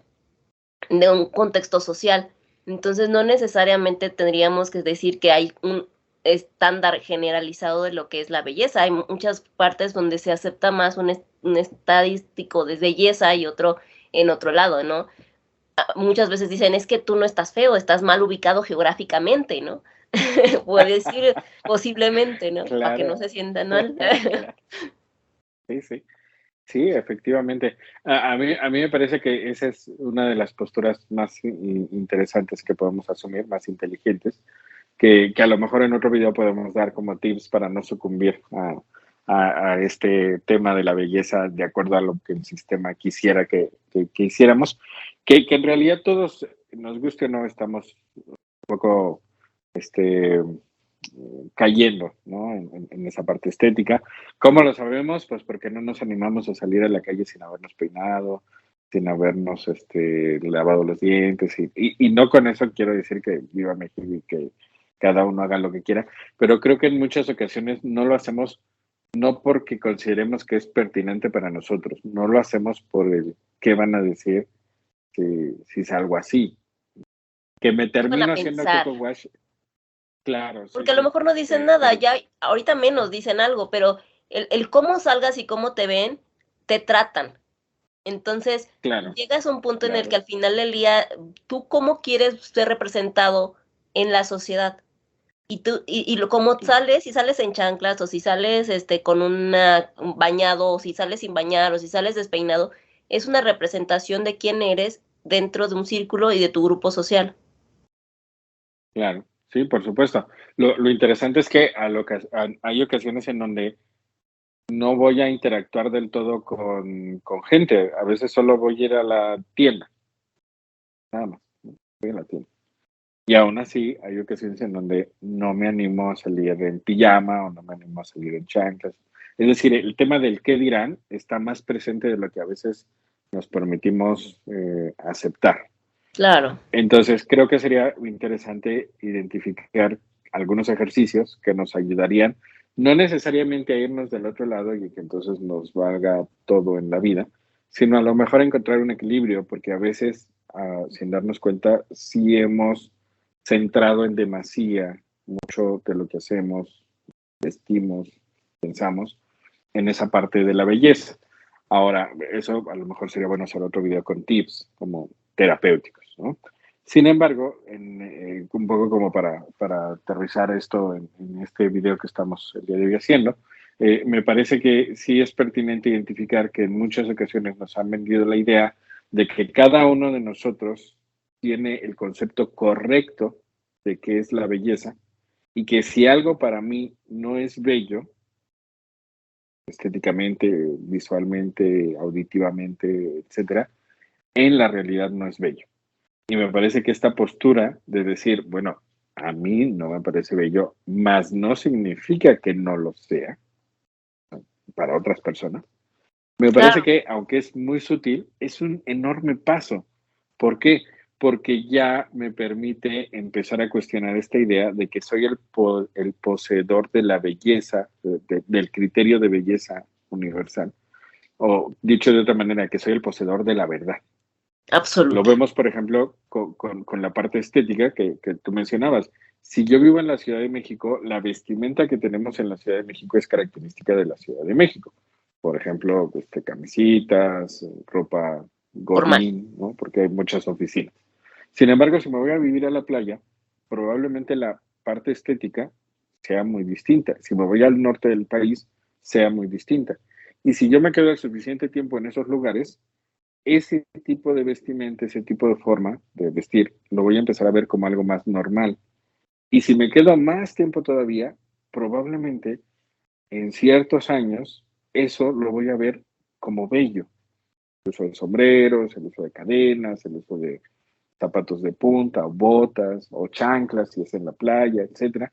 de un contexto social. Entonces no necesariamente tendríamos que decir que hay un estándar generalizado de lo que es la belleza. Hay muchas partes donde se acepta más un estadístico de belleza y otro en otro lado, ¿no? Muchas veces dicen, es que tú no estás feo, estás mal ubicado geográficamente, ¿no? Puede decir posiblemente, ¿no? Para que no Claro, se sientan mal. claro. Sí, sí. Sí, efectivamente. A mí me parece que esa es una de las posturas más interesantes que podemos asumir, más inteligentes, que a lo mejor en otro video podemos dar como tips para no sucumbir a este tema de la belleza de acuerdo a lo que el sistema quisiera que hiciéramos, que en realidad todos, nos guste o no, estamos un poco este, cayendo, ¿no? En esa parte estética. ¿Cómo lo sabemos? Pues porque no nos animamos a salir a la calle sin habernos peinado, sin habernos lavado los dientes. Y no con eso quiero decir que viva México y que cada uno haga lo que quiera, pero creo que en muchas ocasiones no lo hacemos no porque consideremos que es pertinente para nosotros, no lo hacemos por el qué van a decir si salgo así. Que me ¿Qué van a termino haciendo pensar? coco wash, claro, sí, Porque a lo sí. mejor no dicen nada, Pero ya ahorita menos dicen algo, pero el cómo salgas y cómo te ven, te tratan. Entonces, claro, llegas a un punto en el que claro. al final del día, tú cómo quieres ser representado en la sociedad. Y tú, y lo como Claro, sales, si sales en chanclas, o si sales con un bañado, o si sales sin bañar, o si sales despeinado, es una representación de quién eres dentro de un círculo y de tu grupo social. claro, sí, por supuesto. Lo interesante es que hay ocasiones en donde no voy a interactuar del todo con gente. A veces solo voy a ir a la tienda, nada más, ¿no? Voy a la tienda. Y aún así, hay ocasiones en donde no me animo a salir en pijama o no me animo a salir en chanclas. Es decir, el tema del qué dirán está más presente de lo que a veces nos permitimos aceptar. Claro, Entonces, creo que sería interesante identificar algunos ejercicios que nos ayudarían, no necesariamente a irnos del otro lado y que entonces nos valga todo en la vida, sino a lo mejor encontrar un equilibrio, porque a veces, sin darnos cuenta, sí hemos centrado en demasía mucho de lo que hacemos, vestimos, pensamos, en esa parte de la belleza. Ahora, eso a lo mejor sería bueno hacer otro video con tips como terapéuticos, ¿no? Sin embargo, un poco como para aterrizar esto en este video que estamos el día de hoy haciendo, me parece que sí es pertinente identificar que en muchas ocasiones nos han vendido la idea de que cada uno de nosotros tiene el concepto correcto de qué es la belleza y que si algo para mí no es bello, estéticamente, visualmente, auditivamente, etcétera, en la realidad no es bello. Y me parece que esta postura de decir, bueno, a mí no me parece bello, más no significa que no lo sea para otras personas. Me parece Claro, que, aunque es muy sutil, es un enorme paso. ¿Por qué? Porque ya me permite empezar a cuestionar esta idea de que soy el poseedor de la belleza, del criterio de belleza universal. O dicho de otra manera, que soy el poseedor de la verdad. Lo absoluta. vemos, por ejemplo, con la parte estética que tú mencionabas. Si yo vivo en la Ciudad de México, la vestimenta que tenemos en la Ciudad de México es característica de la Ciudad de México. Por ejemplo, camisitas, ropa Formal. godín, ¿no? Porque hay muchas oficinas. Sin embargo, si me voy a vivir a la playa, probablemente la parte estética sea muy distinta. Si me voy al norte del país, sea muy distinta. Y si yo me quedo el suficiente tiempo en esos lugares, ese tipo de vestimenta, ese tipo de forma de vestir, lo voy a empezar a ver como algo más normal. Y si me quedo más tiempo todavía, probablemente en ciertos años, eso lo voy a ver como bello. El uso de sombreros, el uso de cadenas, el uso de zapatos de punta o botas o chanclas si es en la playa, etcétera.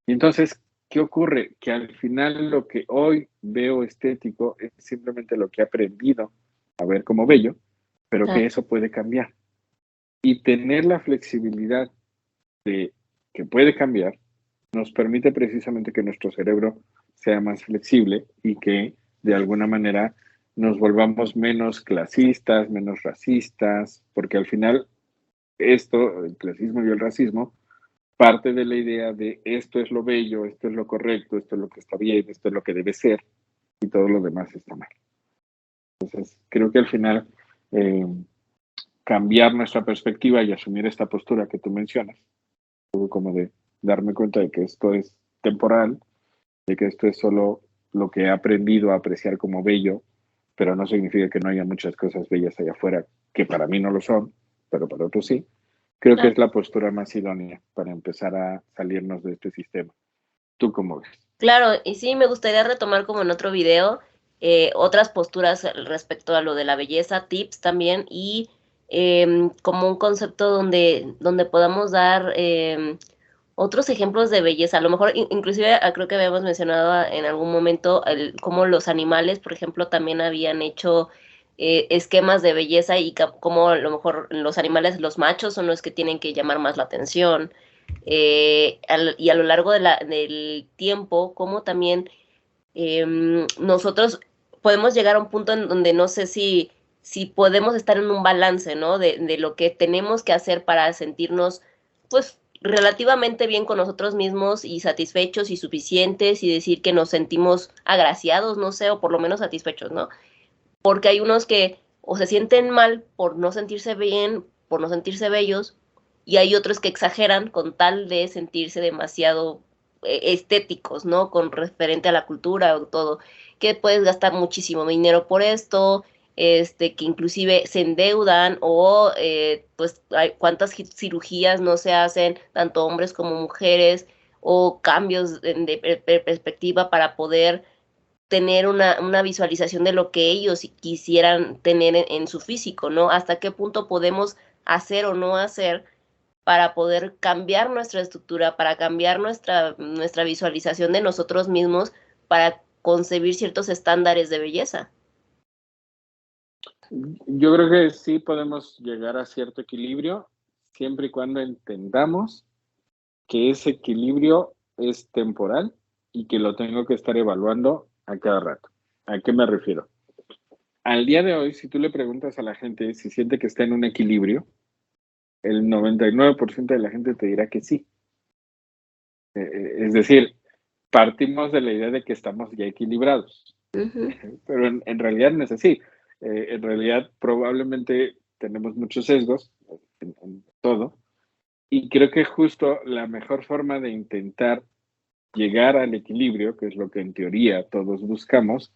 Y entonces, ¿qué ocurre? Que al final lo que hoy veo estético es simplemente lo que he aprendido a ver como bello, pero Claro. que eso puede cambiar. Y tener la flexibilidad de que puede cambiar nos permite precisamente que nuestro cerebro sea más flexible y que de alguna manera nos volvamos menos clasistas, menos racistas, porque al final esto, el clasismo y el racismo, parte de la idea de esto es lo bello, esto es lo correcto, esto es lo que está bien, esto es lo que debe ser y todo lo demás está mal. Entonces, creo que al final eh, cambiar nuestra perspectiva y asumir esta postura que tú mencionas, como de darme cuenta de que esto es temporal, de que esto es solo lo que he aprendido a apreciar como bello, pero no significa que no haya muchas cosas bellas allá afuera, que para mí no lo son, pero para otros sí. Creo que Claro. es la postura más idónea para empezar a salirnos de este sistema. ¿Tú cómo ves? Claro, y sí, me gustaría retomar como en otro video otras posturas respecto a lo de la belleza, tips también, y como un concepto donde podamos dar otros ejemplos de belleza. A lo mejor, inclusive, creo que habíamos mencionado en algún momento cómo los animales, por ejemplo, también habían hecho esquemas de belleza y cómo a lo mejor los animales, los machos, son los que tienen que llamar más la atención y a lo largo del tiempo, como también nosotros podemos llegar a un punto en donde no sé si podemos estar en un balance, ¿no? De lo que tenemos que hacer para sentirnos, pues, relativamente bien con nosotros mismos y satisfechos y suficientes y decir que nos sentimos agraciados, no sé, o por lo menos satisfechos, ¿no? Porque hay unos que o se sienten mal por no sentirse bien, por no sentirse bellos, y hay otros que exageran con tal de sentirse demasiado estéticos, ¿no? Con referente a la cultura o todo, que puedes gastar muchísimo dinero por esto, que inclusive se endeudan o pues hay, cuántas cirugías no se hacen, tanto hombres como mujeres, o cambios de perspectiva para poder tener una visualización de lo que ellos quisieran tener en su físico, ¿no? Hasta qué punto podemos hacer o no hacer para poder cambiar nuestra estructura, para cambiar nuestra visualización de nosotros mismos, para concebir ciertos estándares de belleza. Yo creo que sí podemos llegar a cierto equilibrio siempre y cuando entendamos que ese equilibrio es temporal y que lo tengo que estar evaluando a cada rato. ¿A qué me refiero? Al día de hoy, si tú le preguntas a la gente si siente que está en un equilibrio, el 99% de la gente te dirá que sí. Es decir, partimos de la idea de que estamos ya equilibrados, Ujú. pero en realidad no es así. En realidad probablemente tenemos muchos sesgos en todo y creo que justo la mejor forma de intentar llegar al equilibrio, que es lo que en teoría todos buscamos,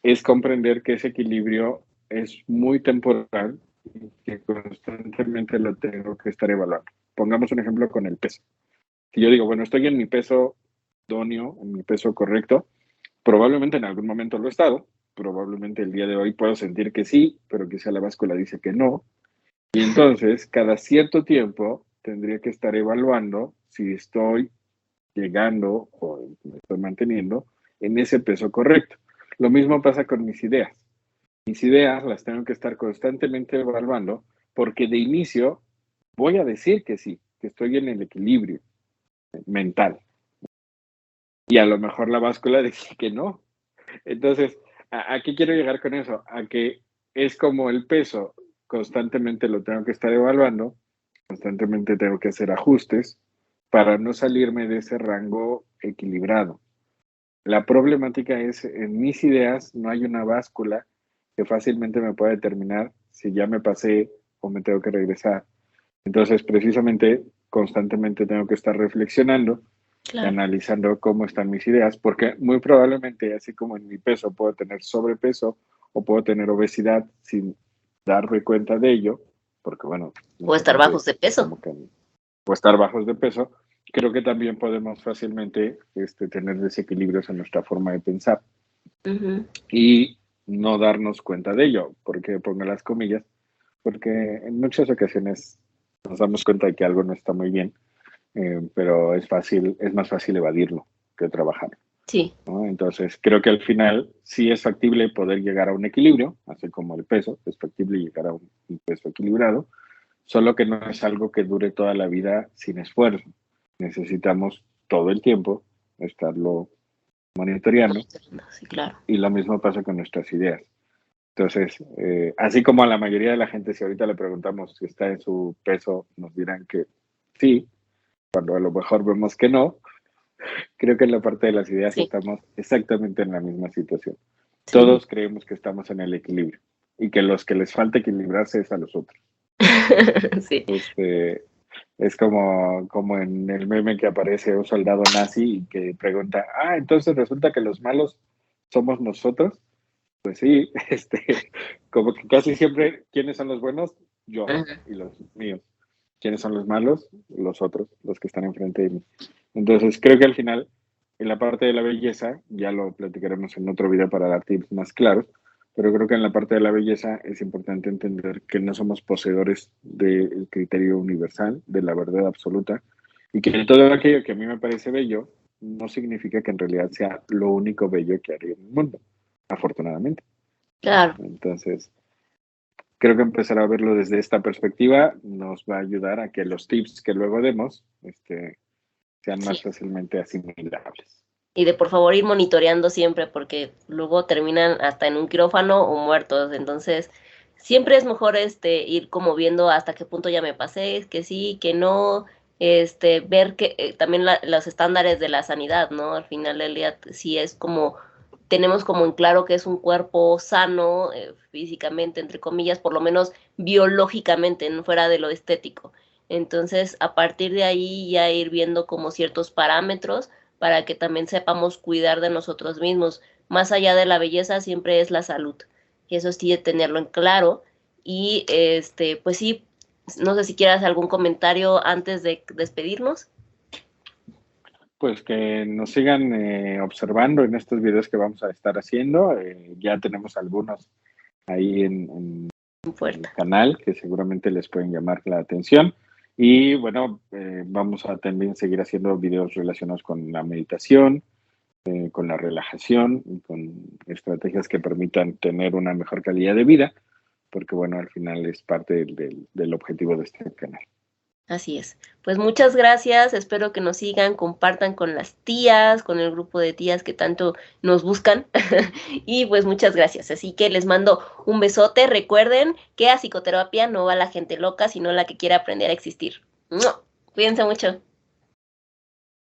es comprender que ese equilibrio es muy temporal y que constantemente lo tengo que estar evaluando. Pongamos un ejemplo con el peso. Si yo digo, bueno, estoy en mi peso idóneo, en mi peso correcto, probablemente en algún momento lo he estado, probablemente el día de hoy puedo sentir que sí, pero quizá la báscula dice que no. Y entonces, cada cierto tiempo, tendría que estar evaluando si estoy llegando o me estoy manteniendo en ese peso correcto. Lo mismo pasa con mis ideas. Mis ideas las tengo que estar constantemente evaluando porque de inicio voy a decir que sí, que estoy en el equilibrio mental. Y a lo mejor la báscula dice que no. Entonces, ¿a qué quiero llegar con eso? A que es como el peso, constantemente lo tengo que estar evaluando, constantemente tengo que hacer ajustes para no salirme de ese rango equilibrado. La problemática es, en mis ideas no hay una báscula que fácilmente me pueda determinar si ya me pasé o me tengo que regresar. Entonces, precisamente, constantemente tengo que estar reflexionando, Claro. analizando cómo están mis ideas, porque muy probablemente, así como en mi peso, puedo tener sobrepeso o puedo tener obesidad sin darme cuenta de ello, porque bueno, O estar bajos de peso. como que, o estar bajos de peso, creo que también podemos fácilmente tener desequilibrios en nuestra forma de pensar y no darnos cuenta de ello, porque pongo las comillas, porque en muchas ocasiones nos damos cuenta de que algo no está muy bien, pero es más fácil evadirlo que trabajarlo. Sí. ¿No? Entonces, creo que al final sí es factible poder llegar a un equilibrio, así como el peso, es factible llegar a un peso equilibrado, solo que no es algo que dure toda la vida sin esfuerzo. Necesitamos todo el tiempo estarlo monitoreando. Sí, claro. Y lo mismo pasa con nuestras ideas. Entonces, así como a la mayoría de la gente, si ahorita le preguntamos si está en su peso, nos dirán que sí, cuando a lo mejor vemos que no, creo que en la parte de las ideas Sí. estamos exactamente en la misma situación. Sí. Todos creemos que estamos en el equilibrio y que los que les falta equilibrarse es a los otros. Sí. Es como en el meme que aparece un soldado nazi y que pregunta, entonces resulta que los malos somos nosotros. Pues sí, como que casi siempre, ¿quiénes son los buenos? Yo y los míos. ¿Quiénes son los malos? Los otros, los que están enfrente de mí. Entonces, creo que al final, en la parte de la belleza, ya lo platicaremos en otro video para dar tips más claros, pero creo que en la parte de la belleza es importante entender que no somos poseedores del criterio universal, de la verdad absoluta, y que todo aquello que a mí me parece bello no significa que en realidad sea lo único bello que hay en el mundo, afortunadamente. Claro. Entonces, creo que empezar a verlo desde esta perspectiva nos va a ayudar a que los tips que luego demos sean más fácilmente asimilables. Y de por favor ir monitoreando siempre, porque luego terminan hasta en un quirófano o muertos. Entonces, siempre es mejor ir como viendo hasta qué punto ya me pasé, que sí, que no, ver que también los estándares de la sanidad, ¿no? Al final del día sí es como, tenemos como en claro que es un cuerpo sano, físicamente, entre comillas, por lo menos biológicamente, no fuera de lo estético. Entonces, a partir de ahí ya ir viendo como ciertos parámetros para que también sepamos cuidar de nosotros mismos. Más allá de la belleza siempre es la salud. Y eso sí de tenerlo en claro. Y pues sí, no sé si quieras algún comentario antes de despedirnos. Pues que nos sigan observando en estos videos que vamos a estar haciendo. Ya tenemos algunos ahí en el canal que seguramente les pueden llamar la atención. Y bueno, vamos a también seguir haciendo videos relacionados con la meditación, con la relajación y con estrategias que permitan tener una mejor calidad de vida, porque bueno, al final es parte del objetivo de este canal. Así es. Pues muchas gracias, espero que nos sigan, compartan con las tías, con el grupo de tías que tanto nos buscan. Y pues muchas gracias. Así que les mando un besote. Recuerden que a psicoterapia no va la gente loca, sino la que quiere aprender a existir. ¡Mua! Cuídense mucho.